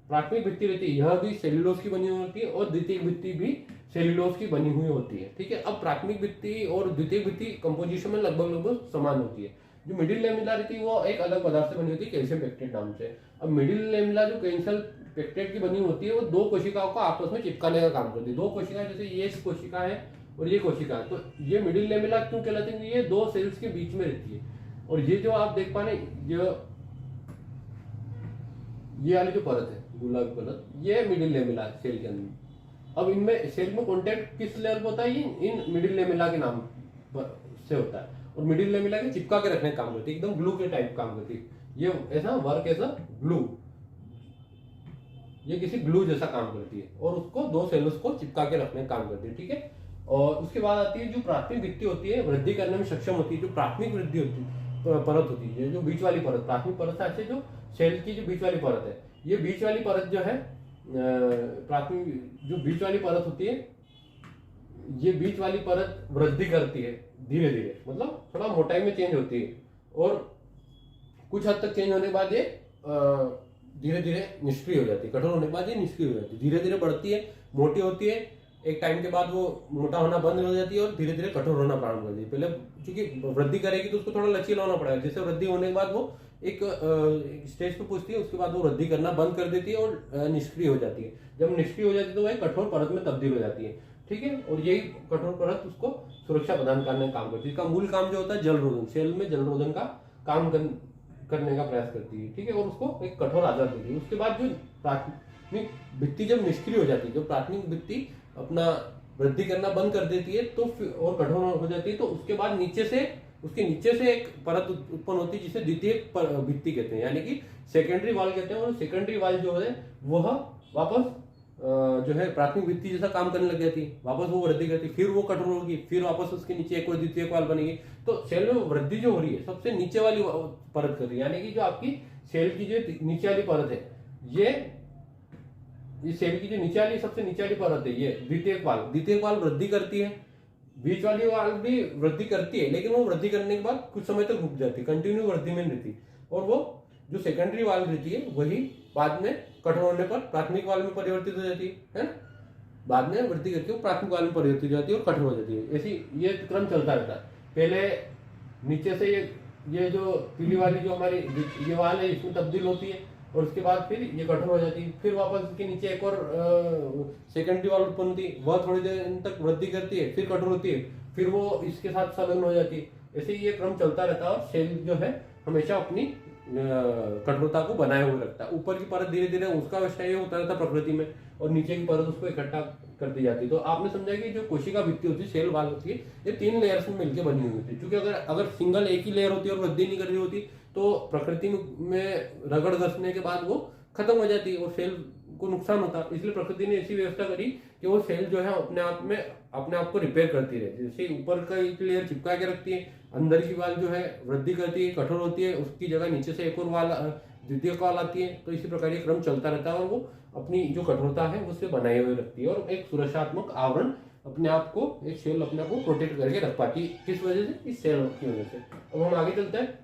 प्राथमिक भित्ति रहती है यह भी सेल्यूलोज की बनी हुई होती है, और द्वितीय भित्ति भी सेल्यूलोज की बनी हुई होती है। ठीक है, अब प्राथमिक भित्ति और द्वितीय भित्ति कंपोजिशन में लगभग समान होती है। जो मिडिल लेमिला रहती है वो एक अलग पदार्थ से बनी होती है कैल्शियम पेक्टेट नाम से। अब मिडिल लेमिला जो कैल्शियम पेक्टेट की बनी होती है वो 2 कोशिकाओं को आपस में चिपकाने का काम करती है। 2 कोशिकाएं, जैसे ये कोशिका है और ये कोशिका है, तो ये मिडिल लेमिला क्यों कहलाती है, ये 2 सेल्स के बीच में रहती है। और ये जो आप देख पा रहे ये वाली जो परत है गुलाबी परत, ये मिडिल लेमिला सेल के अंदर। अब इनमें सेल में कॉन्टेक्ट किस लेवल पर होता है, ये इन मिडिल लेमिला के नाम से होता है, और मिडिल लेमिला के चिपका के रखने का काम करती है, एकदम ग्लू के टाइप काम करती है। ये ऐसा वर्क एज अ ग्लू। ये किसी ग्लू जैसा काम करती है और उसको दो सेल्स को चिपका के रखने का काम करती है, ठीक है। और उसके बाद आती है जो प्राथमिक भित्ति होती है, वृद्धि करने में सक्षम होती है। जो प्राथमिक वृद्धि होती है, परत होती है, जो बीच वाली परत, प्राथमिक परत से अच्छे जो सेल की जो बीच वाली परत है, ये बीच वाली परत जो है प्राथमिक जो बीच वाली परत होती है, ये बीच वाली परत वृद्धि करती है धीरे धीरे, मतलब थोड़ा मोटाई में चेंज होती है और कुछ हद तक चेंज होने के बाद ये धीरे धीरे निष्क्रिय हो जाती है। कठोर होने के बाद ये निष्क्रिय हो जाती है, धीरे धीरे बढ़ती है, मोटी होती है, एक टाइम के बाद वो मोटा होना बंद हो जाती है और धीरे धीरे कठोर होना प्रारंभ करती है। पहले क्योंकि वृद्धि करेगी तो उसको थोड़ा लचीला होना पड़ेगा, जैसे वृद्धि होने के बाद वो एक स्टेज पे पहुंचती है, उसके बाद वो वृद्धि करना बंद कर देती है और निष्क्रिय हो जाती है। जब निष्क्रिय हो जाती है तो वह कठोर परत में तब्दील हो जाती है, ठीक है। और यही कठोर परत उसको सुरक्षा प्रदान करने का काम करती है। इसका मूल काम जो होता है जल रोधन, सेल में जल रोधन का काम करने का प्रयास करती है, ठीक है, और उसको एक कठोर आधार देती है। उसके बाद जो प्राथमिक भित्ति जब निष्क्रिय हो जाती है, जो प्राथमिक भित्ति अपना वृद्धि करना बंद कर देती है तो और कठोर हो जाती है, तो उसके बाद उसके नीचे से एक परत उत्पन्न होती है जिसे द्वितीय भित्ति कहते हैं, यानी कि सेकेंडरी वॉल कहते हैं। और सेकेंडरी वॉल जो है वह वापस जो है प्राथमिक भित्ति जैसा काम करने लग जाती है, वापस वो वृद्धि करती है, फिर वो कठोर होगी, फिर वापस उसके नीचे एक और द्वितीय वॉल बनेगी। तो सेल में वृद्धि जो हो रही है सबसे नीचे वाली परत कर रही है, यानी कि जो आपकी सेल की जो नीचे वाली परत है, ये सेल की जो नीचे वाली सबसे नीचे वाली परत है, ये द्वितीय वाल वृद्धि करती है, बीच वाली वाल भी वृद्धि करती है, लेकिन वो वृद्धि करने के बाद कुछ समय तक रुक जाती है, कंटिन्यू वृद्धि में नहीं रहती। और वो जो सेकेंडरी वाल रहती है वही बाद में कठोर होने पर प्राथमिक वाल में परिवर्तित हो जाती है ना, बाद में वृद्धि करके वो प्राथमिक वाल में परिवर्तित हो जाती है और कठोर हो जाती है। ऐसी ये क्रम चलता रहता है। पहले नीचे से ये जो पीली वाली जो हमारी ये वाल है इसमें तब्दील होती है और उसके बाद फिर ये कठोर हो जाती है, फिर वापस इसके नीचे एक और सेकेंडरी वाल उत्पन्न होती है, वह थोड़ी देर तक वृद्धि करती है, फिर कठोर होती है, फिर वो इसके साथ संलग्न हो जाती है। ऐसे ये क्रम चलता रहता है और सेल जो है हमेशा अपनी कठोरता को बनाए हुए रखता है। ऊपर की परत धीरे धीरे उसका क्षय होता रहता प्रकृति में और नीचे की परत उसको इकट्ठा करती जाती है। तो आपने समझा कि जो कोशिका भित्ति होती है, सेल वाल होती है, ये 3 लेयर्स में मिलकर बनी हुई होती है। क्योंकि अगर सिंगल एक ही लेयर होती है और वृद्धि नहीं कर रही होती तो प्रकृति में रगड़ घसने के बाद वो खत्म हो जाती है और सेल को नुकसान होता है। इसलिए प्रकृति ने ऐसी व्यवस्था करी कि वो सेल जो है अपने आप को रिपेयर करती रहे। जैसे ऊपर का एक लेयर चिपका के रखती है, अंदर की वाल जो है वृद्धि करती है, कठोर होती है, उसकी जगह नीचे से एक और वाल द्वितीय वाल आती है। तो इसी प्रकार ये क्रम चलता रहता है और वो अपनी जो कठोरता है उससे बनाए हुए रखती है और एक सुरक्षात्मक आवरण अपने आप को, एक सेल अपने आप को प्रोटेक्ट करके रख पाती है। किस वजह से? इस सेल की वजह से। अब हम आगे चलते हैं।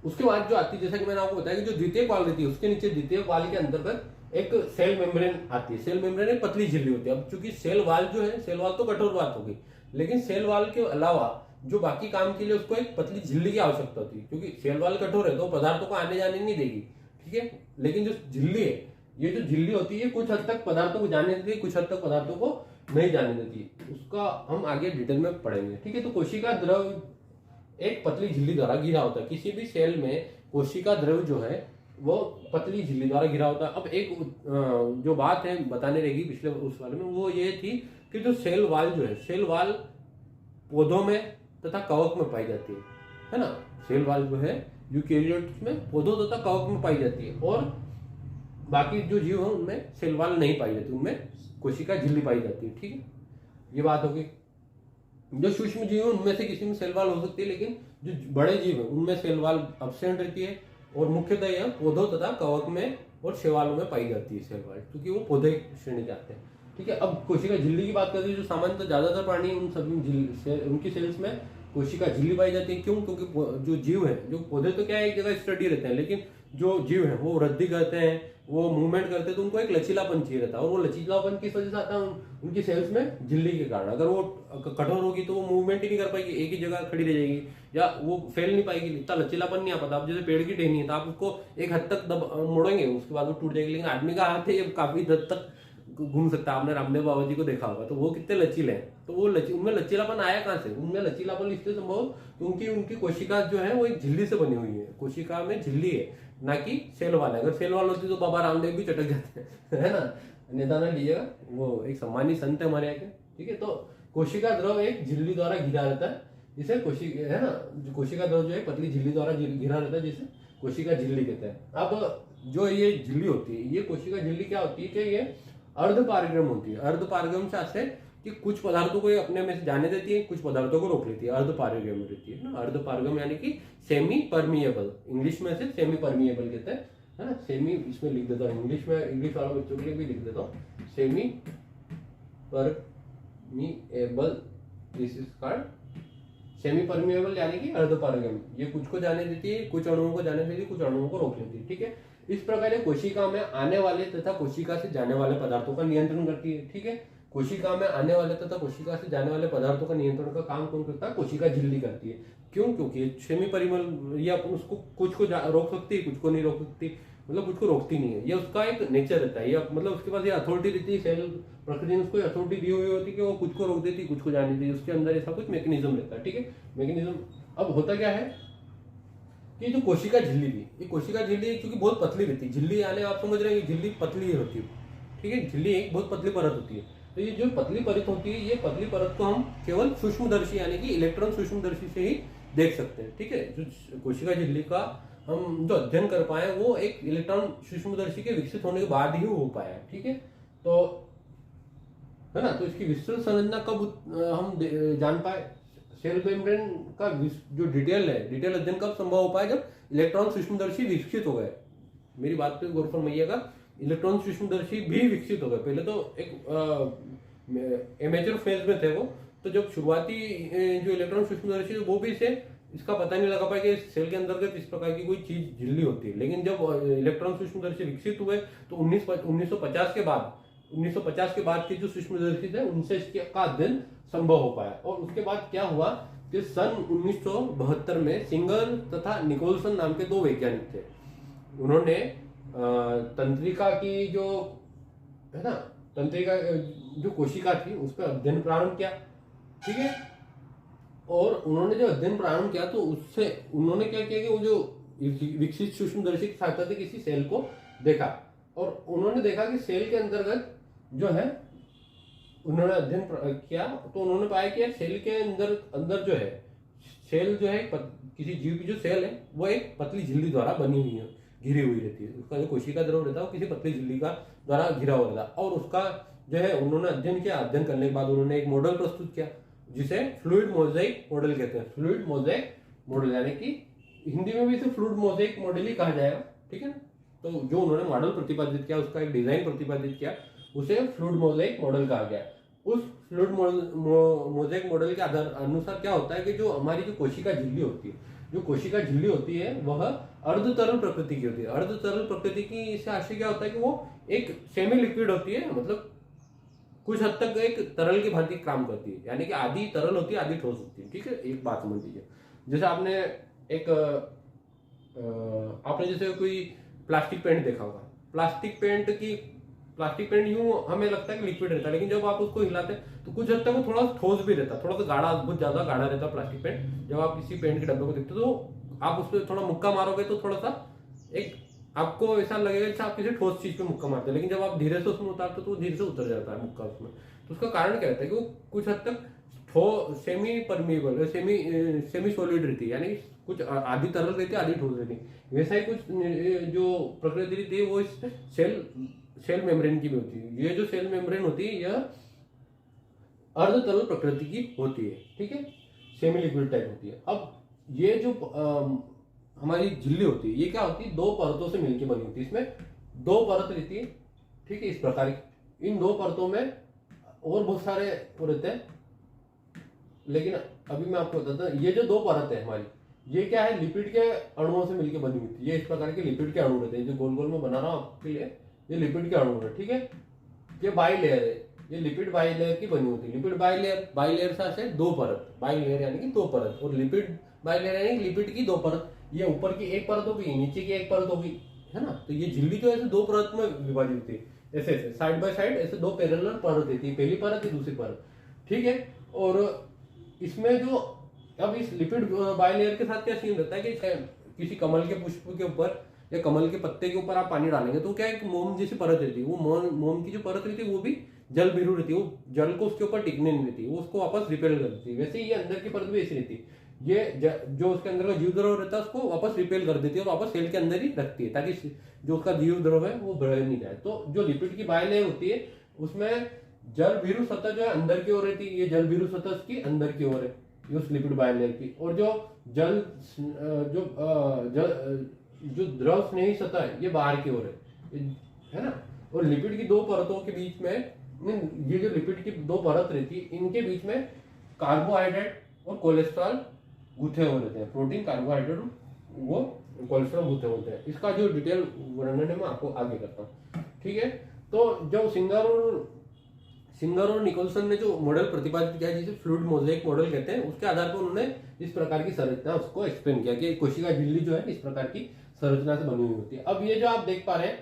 उसके बाद जो आती है, जैसा कि मैंने आपको बताया कि जो द्वितीय वाल रहती है उसके नीचे द्वितीय वाल के अंतर्गत एक सेल मेम्ब्रेन आती है। सेल मेम्ब्रेन एक पतली झिल्ली होती है। अब चूंकि सेल वाल जो है, सेल वाल तो कठोर बात होगी, लेकिन सेल वाल के अलावा जो बाकी काम के लिए उसको एक पतली झिल्ली की आवश्यकता होती है। क्योंकि सेल वाल कठोर है तो पदार्थों को आने जाने नहीं देगी, ठीक है। लेकिन जो झिल्ली है, ये जो झिल्ली होती है कुछ हद तक पदार्थों को जाने देती है, कुछ हद तक पदार्थों को नहीं जाने देती। उसका हम आगे डिटेल में पढ़ेंगे, ठीक है। तो कोशिका द्रव एक पतली झिल्ली द्वारा घिरा होता है। किसी भी सेल में कोशिका द्रव जो है वो पतली झिल्ली द्वारा घिरा होता है। अब एक जो बात है बताने रहेगी पिछले उस वाले में, वो ये थी कि जो सेल वाल जो है, सेल वाल पौधों में तथा कवक में पाई जाती है ना। सेल वाल जो है यूकेरियोट्स में पौधों तथा कवक में पाई जाती है और बाकी जो जीव है उनमें सेल वाल नहीं पाई जाती, उनमें कोशिका झिल्ली पाई जाती है, ठीक है। ये बात होगी। जो सूक्ष्म जीव है उनमें से किसी में सेल वाल हो सकती है, लेकिन जो बड़े जीव है उनमें सेल वाल अब्सेंट रहती है और मुख्यतः यह पौधों तथा कवक में और शैवालों में पाई जाती है सेल वाल, क्योंकि वो पौधे श्रेणी के आते हैं, ठीक है। अब कोशिका झिल्ली की बात करते हैं, जो सामान्यतः ज्यादातर प्राणी उन सभी उनकी सेल्स में कोशिका झिल्ली पाई जाती है। क्यों? क्योंकि जो जीव है, जो पौधे तो क्या है एक जगह स्टडी रहते हैं, लेकिन जो जीव है वो वृद्धि करते हैं, वो मूवमेंट करते हैं, तो उनको एक लचीलापन चाहिए रहता है। और वो लचीलापन किस वजह से आता है? उनकी सेल्स में झिल्ली के कारण। अगर वो कठोर होगी तो वो मूवमेंट ही नहीं कर पाएगी, एक ही जगह खड़ी रह जाएगी या वो फैल नहीं पाएगी, इतना लचीलापन नहीं आ पाता। आप जैसे पेड़ की टहनी है तो आप उसको एक हद तक मोड़ेंगे, उसके बाद वो टूट जाएगी। लेकिन आदमी का हाथ है ये काफी हद तक घूम सकता है। आपने रामदेव बाबा जी को देखा होगा, तो वो कितने लचीले हैं। तो वो उनमें लचीलापन आया कहाँ से? उनमें लचीलापन इसलिए संभव क्योंकि उनकी कोशिका जो है वो एक झिल्ली से बनी हुई है। कोशिका में झिल्ली है, ना कि सेल वाल है। अगर सेल वाल होती तो बाबा रामदेव भी चटक जाते हैं, है ना। नेता ना लीजिएगा, वो एक सम्मानित संत है हमारे यहाँ के, ठीक है। तो कोशिका द्रव एक झिल्ली द्वारा घिरा रहता है, जिसे कोशिका है ना, जो कोशिका द्रव जो है पतली झिल्ली द्वारा घिरा रहता है, जिसे कोशिका झिल्ली कहते हैं। अब जो ये झिल्ली होती है, ये कोशिका झिल्ली क्या होती है कि ये अर्ध पारगम होती है। अर्ध पारगम से ऐसे कि कुछ पदार्थों को ये अपने में से जाने देती है, कुछ पदार्थों को रोक लेती है, अर्ध पारगम रहती है ना। अर्ध पारगम यानी कि सेमी परमिएबल, इंग्लिश में से सेमी परमिएबल कहते हैं, है ना। सेमी इसमें लिख देता हूँ, इंग्लिश में, इंग्लिश वाले बच्चों के लिए भी लिख देता हूँ, semi permeable, this is called semi permeable यानी कि अर्ध पारगम। ये कुछ को जाने देती है, कुछ अणुओं को जाने देती है, कुछ अणुओं को रोक लेती है, ठीक है। इस प्रकार ये कोशिका में आने वाले तथा कोशिका से जाने वाले पदार्थों का नियंत्रण करती है, ठीक है। कोशिका में आने वाले तथा कोशिका से जाने वाले पदार्थों का नियंत्रण का काम कौन करता है? कोशिका झिल्ली करती है। क्यों? क्योंकि सेमी परिमल, ये अपन उसको कुछ को रोक सकती है, कुछ को नहीं रोक सकती, मतलब कुछ को रोकती नहीं है, ये उसका एक नेचर रहता है, ये मतलब उसके पास ये अथॉरिटी रहती है, सेल प्रकृति ने उसको अथॉरिटी दी हुई होती है कि वो कुछ को रोक देती है, कुछ को जाने देती है, उसके अंदर ऐसा कुछ मैकेनिज्म रहता है, ठीक है। मैकेनिज्म अब होता क्या है कि जो कोशिका झिल्ली थी, ये कोशिका झिल्ली क्योंकि बहुत पतली रहती है, झिल्ली यानी आप समझ रहे हैं झिल्ली पतली होती है, ठीक है। झिल्ली एक बहुत पतली परत होती है, तो ये जो पतली परत होती है, ये पतली परत को हम केवल सूक्ष्मदर्शी यानी कि इलेक्ट्रॉन सूक्ष्मदर्शी से ही देख सकते हैं, ठीक है। जो कोशिका झिल्ली का हम जो अध्ययन कर पाए वो एक इलेक्ट्रॉन सूक्ष्मदर्शी के विकसित होने के बाद ही हो पाया, ठीक है। तो है ना, तो इसकी विस्तृत संरचना कब हम जान पाए? सेल मेम्ब्रेन का जो डिटेल है, डिटेल अध्ययन कब संभव हो पाया? जब इलेक्ट्रॉन सूक्ष्मदर्शी विकसित हो गए। मेरी बात पे गौर फरमाइएगा, इलेक्ट्रॉन सूक्ष्मदर्शी भी विकसित हो गए। पहले तो एक एमेचर फेज में थे वो, तो जब शुरुआती जो इलेक्ट्रॉन सूक्ष्मदर्शी वो भी से इसका पता नहीं लगा पाया कि सेल के अंतर्गत इस प्रकार की कोई चीज झिल्ली होती है। लेकिन जब इलेक्ट्रॉन सूक्ष्मदर्शी विकसित हुए तो 1950 के बाद के जो सूक्ष्मदर्शी थे उनसे इसका अध्ययन संभव हो पाया। और उसके बाद क्या हुआ कि सन 1972 में सिंगर तथा निकोलसन नाम के दो वैज्ञानिक थे। उन्होंने तंत्रिका की जो है ना, तंत्रिका जो कोशिका थी उस पर अध्ययन प्रारंभ किया, ठीक है। और उन्होंने जो अध्ययन प्रारंभ किया तो उससे उन्होंने क्या किया कि वो जो विकसित सूक्ष्मदर्शी की सहायता से किसी सेल को देखा, और उन्होंने देखा कि सेल के अंतर्गत जो है, उन्होंने अध्ययन किया तो उन्होंने पाया कि यार सेल के अंदर जो है, सेल जो है किसी जीव की जो सेल है वो एक पतली झिल्ली द्वारा बनी हुई है, घिरी हुई रहती है। उसका जो कोशिका द्रव रहता है वो किसी पतली झिल्ली का द्वारा घिरा हुआ रहता है। और उसका जो है उन्होंने अध्ययन किया, अध्ययन करने के बाद उन्होंने एक मॉडल प्रस्तुत किया जिसे फ्लूइड मोज़ेक मॉडल कहते हैं। फ्लूइड मोज़ेक मॉडल यानी कि हिंदी में भी इसे फ्लूइड मोज़ेक मॉडल ही कहा जाएगा, ठीक है। तो जो उन्होंने मॉडल प्रतिपादित किया, उसका एक डिजाइन प्रतिपादित किया, उसे फ्लूइड मोज़ेक मॉडल कहा गया। उस फ्लूइड मोज़ेक मॉडल के आधार अनुसार क्या होता है कि जो हमारी जो कोशिका झिल्ली होती है, जो कोशिका झिल्ली होती है वह अर्ध तरल प्रकृति की होती है। अर्ध तरल प्रकृति की इससे आशय क्या होता है कि वो एक सेमी लिक्विड होती है, मतलब कुछ हद तक एक तरल की भांति काम करती है, यानी कि आधी तरल होती है आधी ठोस होती है, ठीक है। एक बात समझ लीजिए, जैसे आपने जैसे कोई प्लास्टिक पेंट देखा होगा, प्लास्टिक पेंट यूं हमें लगता है कि लिक्विड रहता है, लेकिन जब आप उसको हिलाते हैं तो कुछ हद तक वो थोड़ा ठोस भी रहता है, थोड़ा सा गाढ़ा, बहुत ज्यादा गाढ़ा रहता है प्लास्टिक पेंट। जब आप किसी पेंट के डब्बे को देखते हो तो आप उस पर थोड़ा मुक्का मारोगे तो थोड़ा सा एक आपको ऐसा लगेगा जैसे आप किसी ठोस चीज पे मुक्का मारते हैं, लेकिन जब आप धीरे से उसमें उतारते हो तो वो धीरे से उतर जाता है मुक्का उसमें। तो उसका कारण क्या रहता है कि वो कुछ हद तक सेमी परमिएबल, सेमी सॉलिड रहती है, यानी कुछ आधी तरल रहती है आधी ठोस रहती है। वैसा ही कुछ जो प्रकृति रहती है वो इस सेल मेम्ब्रेन की भी होती है। ये जो सेल मेम्ब्रेन होती है यह अर्ध तरल प्रकृति की होती है, ठीक है, सेमी लिक्विड टाइप होती है। अब ये जो हमारी झिल्ली होती है ये क्या होती है? दो परतों से मिलकर बनी होती है। इसमें दो परत रहती है, ठीक है, इस प्रकार की। इन दो परतों में और बहुत सारे वो रहते हैं, लेकिन अभी मैं आपको बताता हूँ। ये जो दो परत है हमारी, ये क्या है? लिपिड के अणुओं से मिलकर बनी हुई थी। ये इस प्रकार के लिपिड के अणु रहते हैं, जो गोल गोल में बना रहा हूँ आपके लिए, ये लिपिड के अणु है, ठीक है। ये बाई लेयर है, ये लिपिड बाई लेयर की बनी होती है। लिपिड बाई लेयर से दो परत, बाई लेयर यानी कि दो परत, और लिपिड बाई लेयर यानी लिपिड की दो परत। ये ऊपर की एक परत होगी, नीचे की एक परत होगी, है ना। तो ये झिल्ली तो ऐसे दो परत में विभाजित होती है, ऐसे ऐसे साइड बाय साइड ऐसे दो पैरेलल परत रहती है, पहली परत है दूसरी परत, ठीक है। और इसमें जो अब इस लिपिड बाई लेयर के साथ क्या सीन रहता है कि किसी कमल के पुष्प के ऊपर या कमल के पत्ते के ऊपर आप पानी डालेंगे तो क्या एक मोम जैसी परत रहती है, वो मोम की जो परत रहती है वो भी जल भीरू रहती है, वो जल को उसके ऊपर टिकने नहीं देती, वो उसको वापस रिपेल कर देती है। वैसे ही ये अंदर की परत भी ऐसी रहती है। जो उसके अंदर का जीव द्रव रहता है उसको वापस रिपेल कर देती है और वापस सेल के अंदर ही रखती है, ताकि जो उसका जीव द्रव है वो बढ़ नहीं जाए। तो जो लिपिड की बाइलेयर होती है उसमें जल भीरू सतह जो है अंदर की ओर रहती है, ये जल भीरू सतह उसकी अंदर की ओर है, ये उस लिपिड बाइलेयर की। और जो जल जो द्रव स्नेही सतह है ये बाहर की ओर है ना। और लिपिड की दो परतों के बीच में, ये जो लिपिड की दो परत रहती है इनके बीच में कार्बोहाइड्रेट और कोलेस्ट्रॉल गुथे हुए रहते हैं। प्रोटीन, कार्बोहाइड्रेट, वो कोलेस्ट्रॉल गुथे होते हैं। इसका जो डिटेल वर्णन है मैं आपको आगे करता हूँ, ठीक है। तो जो सिंगर और निकोलसन ने जो मॉडल प्रतिपादित किया जिसे फ्लूइड मोज़ेक मॉडल कहते हैं, उसके आधार पर उन्होंने इस प्रकार की संरचना उसको एक्सप्लेन किया कि कोशिका झिल्ली जो है इस प्रकार की संरचना से बनी हुई होती है। अब ये जो आप देख पा रहे हैं,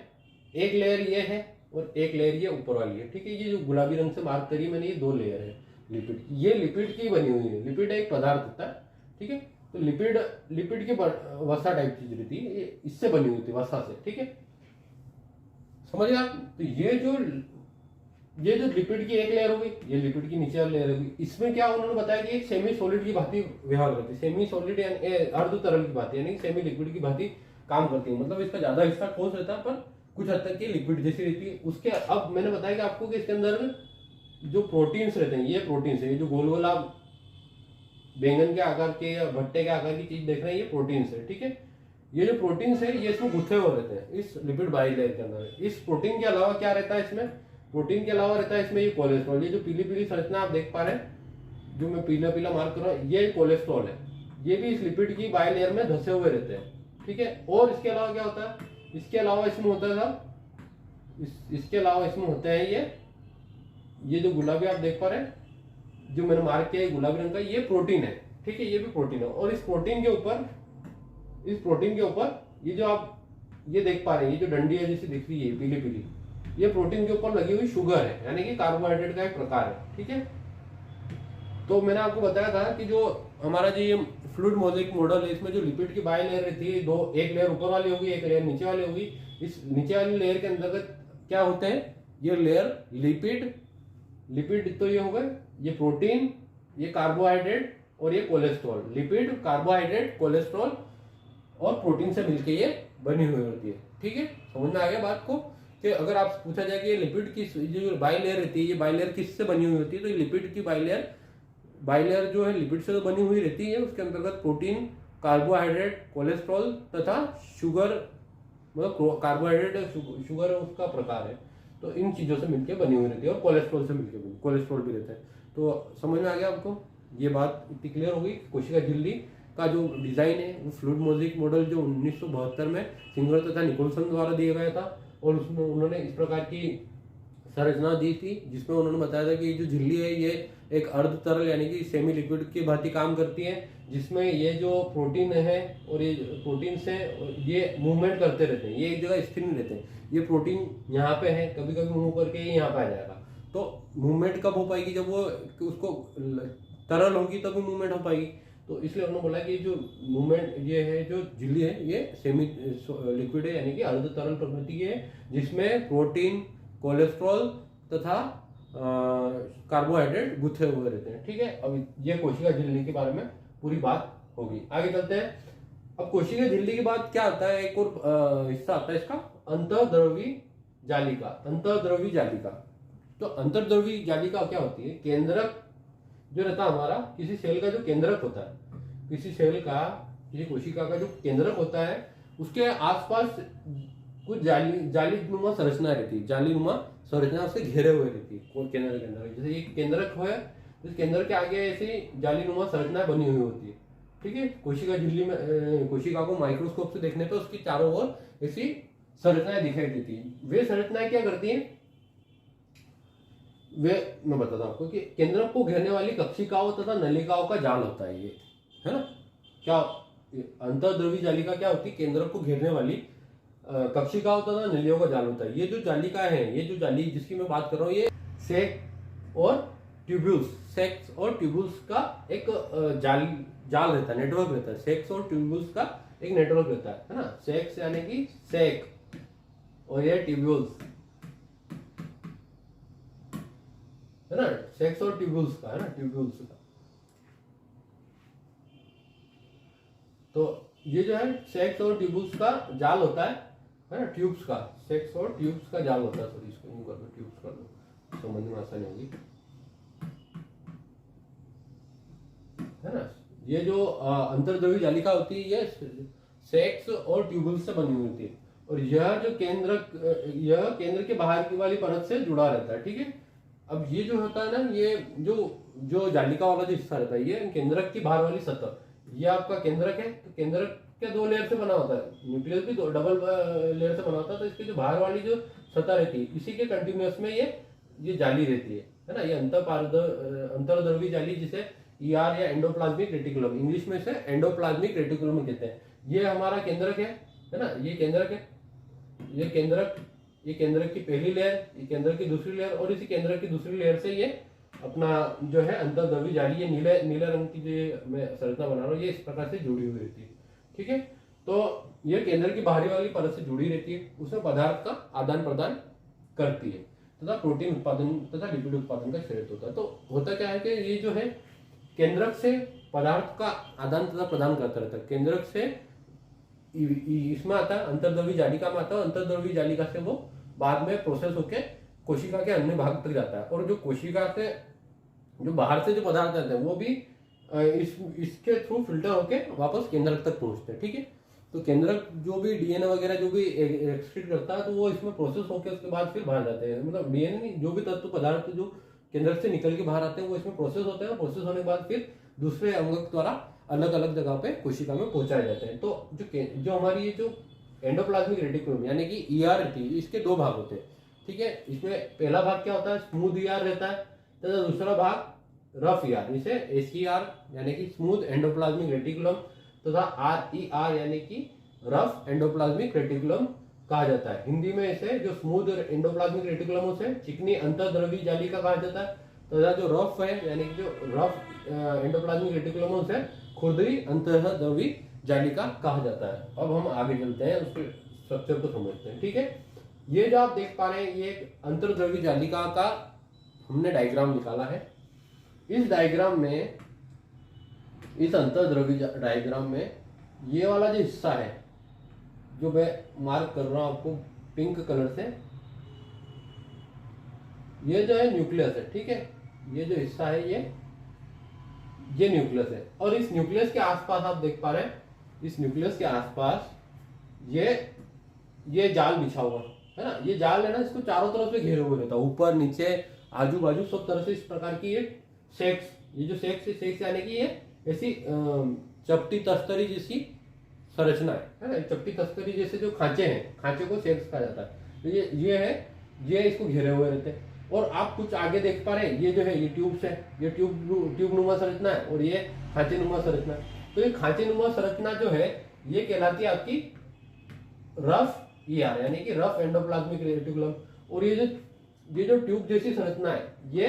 एक लेयर ये है और एक लेयर ये ऊपर वाली है, ठीक है। ये जो गुलाबी रंग से मार्क करी मैंने, ये दो लेयर है लिपिड। ये लिपिड की बनी हुई है। लिपिड एक पदार्थ होता है, ठीक है। तो लिपिड की वसा टाइप चीज रहती है, ये इससे बनी हुई थी, वसा से, ठीक है। समझिए आप। तो ये जो लिपिड की एक लेयर होगी, ये लिपिड की नीचे वाली लेयर होगी। इसमें क्या उन्होंने बताया कि एक सेमी सॉलिड की भांति व्यवहार करती है। सेमी सॉलिड यानी अर्ध तरल की भांति, यानी सेमी लिक्विड की भांति काम करती है। मतलब इसका ज्यादा हिस्सा ठोस रहता है पर कुछ हद तक की लिक्विड जैसी रहती है। उसके अब मैंने बताया कि आपको कि इसके अंदर जो प्रोटीन्स रहते हैं, ये प्रोटीन्स है। ये जो गोल गोल आप बैंगन के आकार के या भट्टे के आकार की चीज देख रहे हैं, ये प्रोटीन्स है, ठीक है। ये जो प्रोटीन्स है ये इसमें गुथे हुए रहते हैं इस लिपिड बाइलेयर के अंदर। इस प्रोटीन के अलावा क्या रहता है इसमें? प्रोटीन के अलावा रहता है इसमें ये कोलेस्ट्रॉल। ये जो पीली पीली संरचना आप देख पा रहे हैं, जो मैं पीला पीला मार्क कर रहा हूँ, ये कोलेस्ट्रॉल है। ये भी इस लिपिड की बाइलेयर में धसे हुए रहते हैं, ठीक है। और इसके अलावा क्या होता है? इसके अलावा इसमें होता है इसके अलावा इसमें होता है ये जो गुलाबी आप देख पा रहे हैं, जो मैंने मार्क किया है गुलाबी रंग का, ये प्रोटीन है, ठीक है। ये भी प्रोटीन है। और इस प्रोटीन के ऊपर ये जो आप ये देख पा रहे हैं, ये जो डंडी है जैसी दिख रही है पीली पीली, ये प्रोटीन के ऊपर लगी हुई शुगर है, यानी कि कार्बोहाइड्रेट का एक प्रकार है, ठीक है। तो मैंने आपको बताया था कि जो हमारा जो ये फ्लूइड मोज़ेक मॉडल है, इसमें जो लिपिड की बाई लेयर रहती है, एक लेयर ऊपर वाली होगी, एक लेयर नीचे वाली होगी। इस नीचे वाली लेयर के अंतर्गत क्या होते हैं? ये लेयर लिपिड तो ये हो गए, ये प्रोटीन, ये कार्बोहाइड्रेट और ये कोलेस्ट्रॉल। लिपिड, कार्बोहाइड्रेट, कोलेस्ट्रॉल और प्रोटीन से मिलकर ये बनी हुई होती है, ठीक है। समझ में आ गया बात को? कि अगर आप पूछा जाए कि ये लिपिड की जो बाई लेयर रहती है, ये बाई लेयर किससे बनी हुई होती है, तो ये लिपिड की बाई लेयर जो है लिपिड से तो बनी हुई रहती है। उसके अंतर्गत प्रोटीन, कार्बोहाइड्रेट, कोलेस्ट्रॉल तथा शुगर, मतलब कार्बोहाइड्रेट शुगर उसका प्रकार है, तो इन चीजों से मिलकर बनी हुई रहती है। और कोलेस्ट्रॉल से मिलकर कोलेस्ट्रॉल भी रहता है। तो समझ में आ गया आपको? ये बात इतनी क्लियर हो गई। कोशिका झिल्ली का जो डिजाइन है वो फ्लूइड मोज़ेक मॉडल जो 1972 में सिंगर तथा निकोलसन द्वारा दिया गया था, और उसमें उन्होंने इस प्रकार की संरचना दी थी, जिसमें उन्होंने बताया था कि जो झिल्ली है ये एक अर्ध तरल यानी कि सेमी लिक्विड की भांति काम करती है, जिसमें ये जो प्रोटीन है और ये प्रोटीन से ये मूवमेंट करते रहते हैं, ये एक जगह स्थिर नहीं रहते हैं। ये प्रोटीन यहाँ पे है, कभी कभी मूव करके ये यहाँ पे आ जाएगा। तो मूवमेंट कब हो पाएगी? जब वो उसको तरल होगी तभी मूवमेंट हो पाएगी। तो इसलिए उन्होंने बोला कि जो मूवमेंट ये है, जो झिल्ली है, ये सेमी लिक्विड है, यानी कि अर्ध तरल प्रकृति की है, जिसमें प्रोटीन, कोलेस्ट्रॉल तथा कार्बोहाइड्रेट गुथे हुए रहते हैं, ठीक है। अब ये कोशिका झिल्ली के बारे में पूरी बात होगी। आगे चलते हैं। अब कोशिका झिल्ली के बाद क्या आता है? एक और हिस्सा आता है इसका, अंतःद्रवी जालिका। अंतःद्रवी जालिका, तो अंतर्द्रवी जालिका क्या होती है? केंद्रक जो रहता है हमारा, किसी सेल का जो केंद्रक होता है, किसी कोशिका का जो केंद्रक होता है, उसके आसपास कुछ जालीनुमा संरचना रहती है। जालीनुमा संरचना से घेरे हुए रहती है केंद्र के अंदर। जैसे ये केंद्रक है, इस केंद्र के आगे ऐसी जालीनुमा संरचना बनी हुई होती है, ठीक है। कोशिका झिल्ली में कोशिका को माइक्रोस्कोप से देखने पर उसकी चारों ओर ऐसी संरचनाएं दिखाई देती है। वे संरचनाएं क्या करती हैं? मैं बताता हूं आपको कि केंद्रक को घेरने वाली कक्षिकाओं तथा नलिकाओं का जाल होता है ये, है ना। क्या अंतःद्रवी जालिका क्या होती है? केंद्रक को घेरने वाली कक्षिकाओं तथा नलियों का जाल होता है। ये जो जालिका है, ये जो जाली जिसकी मैं बात कर रहा हूँ, ये सेक और ट्यूब्यूल्स का एक जाल रहता है, नेटवर्क रहता है। सेक्स और ट्यूब्यूल्स का एक नेटवर्क रहता है ना। सेक्स यानी कि सेक और ये ट्यूब्यूल्स, है ना। सेक्स और ट्यूब्यूल्स का, है ना, ट्यूब्यूल्स का। तो ये जो है सेक्स और ट्यूब्स का जाल होता है ना, ट्यूब्स का, सेक्स और ट्यूब्स का जाल होता है। सॉरी, इसको यूं कर दो, ट्यूब्स कर दो, समझने में आसानी होगी, है ना। ये जो अंतर्द्रव्य जालिका होती है ये सेक्स और ट्यूबल्स से बनी हुई होती है, और यह जो केंद्र के बाहर की वाली परत से जुड़ा रहता है, ठीक है। अब ये जो होता है ना, ये जो जालिका वाला जो हिस्सा रहता है, ये केंद्रक की बाहर वाली सतह, ये आपका केंद्रक है। तो केंद्रक क्या 2 लेयर से बना होता है, न्यूक्लियस भी डबल लेयर से बना होता है। तो इसकी जो बाहर वाली जो सतह रहती है, इसी के कंटिन्यूअस में ये जाली रहती है ना। ये अंतर्द्रव्य जाली, जिसे ER या एंडोप्लाज्मिक रेटिकुलम, इंग्लिश में इसे एंडोप्लाज्मिक रेटिकुलम कहते हैं। ये हमारा केंद्रक है ना, ये केंद्रक है, ये केंद्रक की पहली लेयर, ये केंद्रक की दूसरी लेयर, और इसी केंद्रक की दूसरी लेयर से ये अपना जो है अंतर्द्रव्य जाली, ये नीले रंग की जो मैं संरचना बना रहा हूँ, ये इस प्रकार से जुड़ी हुई रहती है, ठीक है। तो ये केंद्र की बाहरी वाली परत से जुड़ी रहती है, उसमें पदार्थ का आदान प्रदान करती है तथा प्रोटीन उत्पादन तथा लिपिड उत्पादन का श्रेय होता है। तो होता क्या है कि ये जो है केंद्रक से पदार्थ का आदान तथा प्रदान करता रहता है। केंद्रक से इसमें आता है, अंतर्द्रव्य जालिका में आता है, अंतर्द्रव्य जालिका से वो बाद में प्रोसेस होके कोशिका के अन्य भाग तक जाता है, और जो कोशिका से जो बाहर से जो पदार्थ आते हैं वो भी इसके थ्रू फिल्टर होके वापस केंद्रक तक पहुंचते हैं, ठीक है। तो केंद्रक जो भी DNA वगैरह जो भी एक्सक्रीट करता है, तो वो इसमें प्रोसेस होकर उसके बाद फिर बाहर जाते हैं। मतलब DNA नहीं, जो भी तत्व पदार्थ जो केंद्रक से निकल के बाहर आते हैं वो इसमें प्रोसेस होते हैं, प्रोसेस होने के बाद फिर दूसरे अंगक द्वारा अलग अलग जगह पे कोशिका में पहुंचाए जाते हैं। तो जो हमारी ये जो एंडोप्लाज्मिक रेटिकुलम यानी कि ER रहती है, इसके 2 भाग होते हैं, ठीक है। इसमें पहला भाग क्या होता है, स्मूथ ER रहता है, तथा दूसरा भाग रफ ER, इसे SER यानी कि स्मूथ एंडोप्लाज्मिक रेटिकुलम तथा RER यानी कि रफ एंडोप्लाज्मिक रेटिकुलम कहा जाता है। हिंदी में इसे जो स्मूथ एंडोप्लाज्मिक रेटिकुलम उसे चिकनी अंतर्द्रव्य जालिका कहा जाता है, तथा जो रफ है यानी कि जो रफ एंडोप्लाज्मिक रेटिकुलम उसे खुरदरी अंतर्द्रव्य जालिका कहा जाता है। अब हम आगे चलते हैं, उसके स्ट्रक्चर को समझते हैं, ठीक है। ये जो आप देख पा रहे हैं, ये एक अंतर्द्रव्य जालिका का हमने डायग्राम निकाला है। इस डायग्राम में, इस अंतर्द्रव्य डायग्राम में ये वाला जो हिस्सा है, जो मैं मार्क कर रहा हूं आपको पिंक कलर से, ये जो है न्यूक्लियस है, ठीक है। ये जो हिस्सा है ये न्यूक्लियस है, और इस न्यूक्लियस के आसपास आप देख पा रहे हैं, इस न्यूक्लियस के आसपास ये जाल बिछा हुआ है ना। ये जाल है ना, इसको चारों तरफ से घेरे हुए रहता है, ऊपर नीचे आजू बाजू सब तरह से इस प्रकार की ये सेक्स, ये जो सेक्स यानी कि ये ऐसी चपटी तस्तरी जैसी संरचना है ना। चपटी तस्तरी जैसे जो खांचे हैं, खांचे को सेक्स कहा जाता है। तो ये है, ये इसको घेरे हुए रहते हैं। और आप कुछ आगे देख पा रहे हैं, ये जो है ये ट्यूब्स है, ये ट्यूब नुमा संरचना है, और ये खांचे नुमा संरचना है। तो ये खांचे नुमा संरचना जो है ये कहलाती है आपकी रफ ER यानी कि रफ एंडोप्लाज्मिक रेटिकुलम, और ये जो ट्यूब जैसी संरचना है ये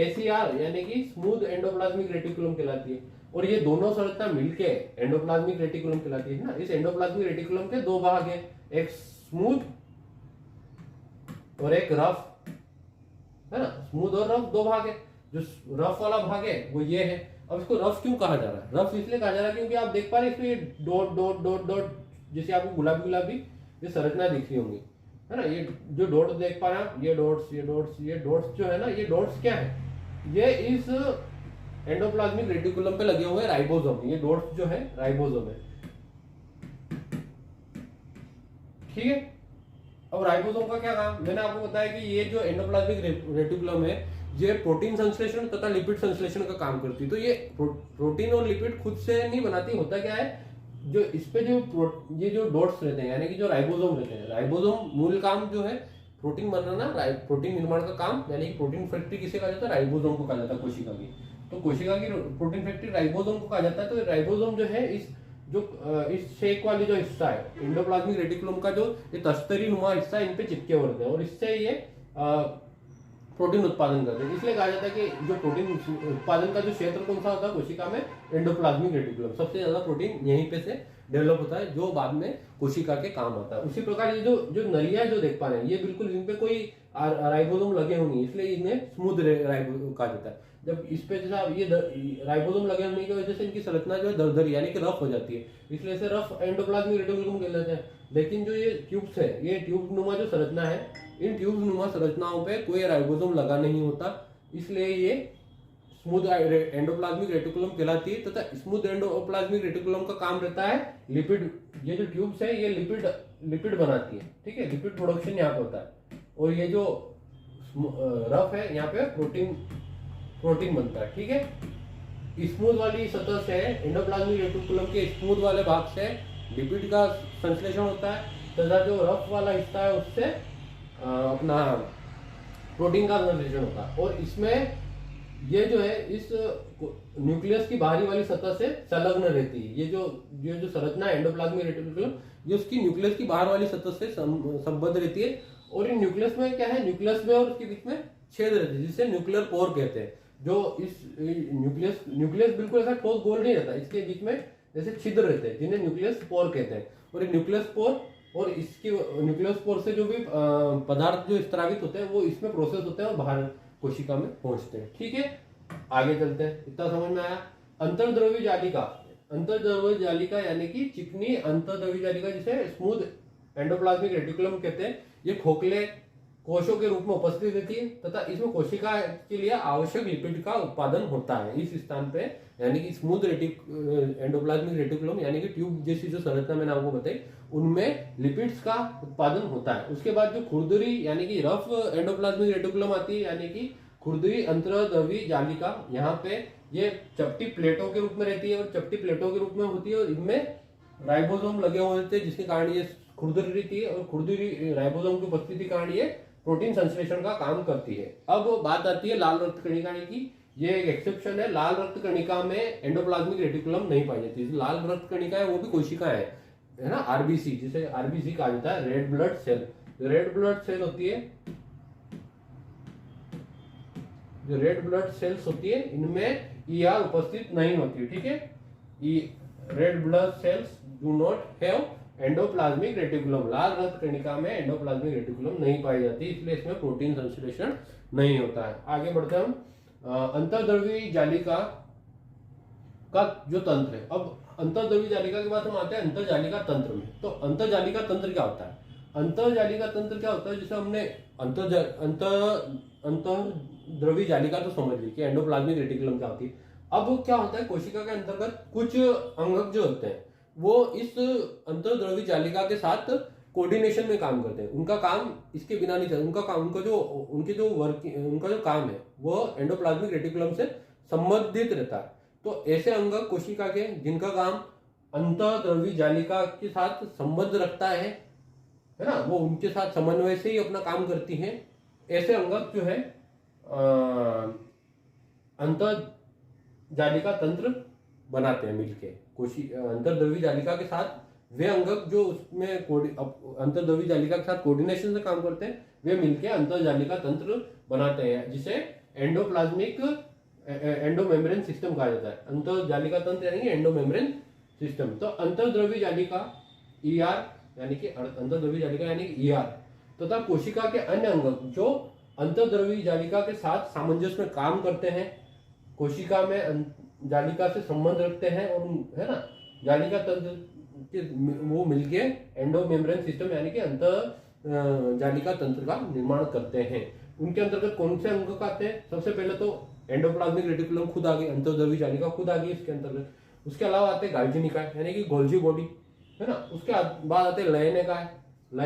SER यानी कि स्मूथ एंडोप्लाज्मिक रेटिकुलम कहलाती है। और ये दोनों संरचना मिलके एंडोप्लाज्मिक रेटिकुलम कहलाती है ना। इस एंडोप्लाज्मिक रेटिकुलम के 2 भाग है, एक स्मूथ और एक रफ, है ना। स्मूथ और रफ 2 भाग है। जो रफ वाला भाग है वो ये है। अब इसको रफ क्यों कहा जा रहा है? रफ इसलिए कहा जा रहा है क्योंकि आप देख पा रहे हैं इसमें ये डॉट डॉट डॉट डॉट जैसे आपको गुलाबी ये संरचना दिख रही होंगी, है ना। ये जो डॉट देख पा रहे हैं आप, ये डॉट्स जो है ना, ये डॉट्स क्या है, ये इस एंडोप्लाज्मिक रेटिकुलम पे लगे हुए हैं राइबोसोम। ये डॉट्स जो है राइबोसोम है, ठीक है। अब राइबोसोम का क्या काम, मैंने आपको बताया कि ये जो एंडोप्लाज्मिक रेटिकुलम है ये प्रोटीन संश्लेषण तथा लिपिड संश्लेषण का काम करती है। तो ये प्रोटीन और लिपिड खुद से नहीं बनाती। होता क्या है, जो इस पे ये जो डॉट्स रहते हैं यानी कि जो राइबोसोम रहते हैं, राइबोसोम मूल काम जो है प्रोटीन बनाना, प्रोटीन निर्माण का काम, यानी कि प्रोटीन फैक्ट्री किसे कहा जाता है, राइबोसोम को कहा जाता है कोशिका की। तो कोशिका की प्रोटीन फैक्ट्री राइबोसोम को कहा जाता है। तो राइबोसोम जो है इस शेक वाली जो हिस्सा है एंडोप्लाज्मिक रेटिकुलम का, जो ये तस्तरी नुमा हिस्सा, इन पे चिपके हुए रहते हैं, और इससे ये प्रोटीन उत्पादन करते हैं। इसलिए कहा जाता है कि जो प्रोटीन उत्पादन का जो क्षेत्र कौन सा होता है कोशिका में, एंडोप्लाज्मिक रेटिकुलम, सबसे ज्यादा प्रोटीन यहीं पे से डेवलप होता है, जो बाद में कोशिका के काम आता है। उसी प्रकार ये जो नलियां जो देख पा रहे हैं, ये बिल्कुल इन पे कोई राइबोसोम लगे होंगे, इसलिए इन्हें स्मूथ राइबोसोम कहा जाता है। जब इस पे जैसा ये राइबोसोम लगे होने की वजह से इनकी संरचना जो है दरदरी यानी कि रफ हो जाती है, इसलिए इसे रफ एंडोप्लाज्मिक रेटिकुलम कहलाते हैं। लेकिन जो ये ट्यूब्स है, ये ट्यूब नुमा जो संरचना है, इन ट्यूब नुमा संरचनाओं पे कोई राइबोसोम लगा नहीं होता, इसलिए ये स्मूथ एंडोप्लाज्मिक रेटिकुलम कहलाती है। तथा स्मूथ एंडोप्लाज्मिक रेटिकुलम का काम रहता है लिपिड, ये जो ट्यूब्स है ये लिपिड बनाती है, ठीक है, लिपिड प्रोडक्शन यहाँ पे होता है। और ये जो रफ है यहाँ पे प्रोटीन बनता है, ठीक है। स्मूथ वाली सतह से, एंडोप्लाज्मिक रेटिकुलम के स्मूथ वाले भाग से लिपिड का संश्लेषण होता है, तथा जो रफ वाला हिस्सा है उससे अपना प्रोटीन का संश्लेषण होता है। और इसमें ये जो है इस न्यूक्लियस की बाहरी वाली सतह से संलग्न रहती है। ये जो संरचना है एंडोप्लाज्मिक रेटिकुलम, ये उसकी न्यूक्लियस की बाहर वाली सतह से संबद्ध रहती है। और इन न्यूक्लियस में क्या है, न्यूक्लियस में और उसके बीच में छेद रहते हैं जिसे न्यूक्लियर पोर कहते हैं। जो इस न्यूक्लियस बिल्कुल ऐसा ठोस गोल नहीं रहता, इसके बीच में जैसे छिद्र रहते हैं जिन्हें न्यूक्लियस पोर कहते हैं। और न्यूक्लियस पोर और इसकी न्यूक्लियस पोर से जो भी पदार्थ जो स्त्रावित होते हैं वो इसमें प्रोसेस होते हैं और बाहर कोशिका में पहुंचते हैं, ठीक है। आगे चलते हैं, इतना समझ में आया। अंतर्द्रव्य जालिका यानी कि चिकनी अंतर्द्रव्य जालिका जिसे स्मूथ एंडोप्लाज्मिक रेटिकुलम कहते हैं, ये खोखले कोशों के रूप में उपस्थित रहती है तथा इसमें कोशिका के लिए आवश्यक लिपिड का उत्पादन होता है इस स्थान पे, यानी कि स्मूथ एंडोप्लाज्मिक रेटिकुलम यानी कि ट्यूब जैसी जो संरचना मैंने आपको बताई उनमें लिपिड्स का उत्पादन होता है। उसके बाद जो खुरदरी यानी कि रफ एंडोप्लाज्मिक रेटिकुलम आती है, यानी कि खुरदरी अंतर्द्रव्य जालिका, यहाँ पे ये चपटी प्लेटों के रूप में रहती है और चपटी प्लेटों के रूप में होती है और इनमें राइबोसोम लगे हुए होते हैं जिसके कारण ये खुरदरी रहती है। और खुरदरी राइबोसोम की उपस्थिति के कारण ये प्रोटीन संश्लेषण का काम करती है। अब बात आती है लाल रक्त कणिका की, ये एक एक्सेप्शन है। लाल रक्त कणिका में एंडोप्लाज्मिक रेटिकुलम नहीं पाई जाती। लाल रक्त कणिका है वो भी कोशिका है ना, आरबीसी, जिसे आरबीसी कहा जाता है, रेड ब्लड सेल। जो रेड ब्लड सेल होती है, जो रेड ब्लड सेल्स होती है इनमें ईआर उपस्थित नहीं होती, ठीक है। Red blood cells do not have endoplasmic reticulum. लाल रक्त कणिका में एंडोप्लाज्मिक रेटिकुलम नहीं पाई जाती, इसलिए इसमें प्रोटीन संश्लेषण नहीं होता है। आगे बढ़ते हैं हम अंतर्द्रव्यी जालिका का जो तंत्र है। अब अंतर्द्रव्यी जालिका के बाद हम आते हैं अंतर्जालिका तंत्र में। तो अंतर्जालिका तंत्र क्या होता है? अंतर्जालिका तंत्र क्या होता है, जैसे हमने अंतर्द्रव्यी जालिका तो समझ ली कि एंडोप्लाज्मिक रेटिकुलम क्या होती है। अब क्या होता है, कोशिका के अंतर्गत कुछ अंगक जो होते हैं वो इस अंतर्द्रव्यी जालिका के साथ कोऑर्डिनेशन में काम करते हैं। उनका काम इसके बिना नहीं चलता। उनका जो काम है वो एंडोप्लाज्मिक रेटिकुलम से संबंधित रहता है। तो ऐसे अंगक कोशिका के जिनका काम अंतर्द्रव्यी जालिका के साथ संबंध रखता है ना, वो उनके साथ समन्वय से ही अपना काम करती है। ऐसे अंगक जो है अंतर्जालिका तंत्र बनाते हैं मिलके। अंतर्द्रव्यी जालिका के साथ वे अंगक जो उसमें अंतर्द्रव्यी जालिका के साथ कोऑर्डिनेशन से काम करते हैं वे मिलके अंतर्जालिका तंत्र बनाते हैं, जिसे एंडोमेम्ब्रेन सिस्टम कहा जाता है। अंतर्जालिका तंत्र यानी कि एंडोमेम्ब्रेन सिस्टम। तो अंतर्द्रव्यी जालिका ईआर यानी कि अंतर्द्रव्यी जालिका यानी कि ईआर तथा कोशिका के अन्य अंगक जो अंतर्द्रव्यी जालिका के साथ सामंजस्य में काम करते हैं, कोशिका में जालिका से संबंध रखते हैं और है ना, जालिका तंत्र के वो मिलके एंडोमेम्ब्रेन सिस्टम यानी कि अंतर जालिका तंत्र का निर्माण करते हैं। उनके अंतर्गत कौन से अंग आते हैं? सबसे पहले तो एंडोप्लाज्मिक रेटिकुलम खुद आ गई, अंतर्द्रव्यी जालिका खुद आ गई इसके अंतर्गत। उसके अलावा आते हैं गाल्जी निकाय यानी कि गोल्जी बॉडी, है ना। उसके बाद आते हैं लय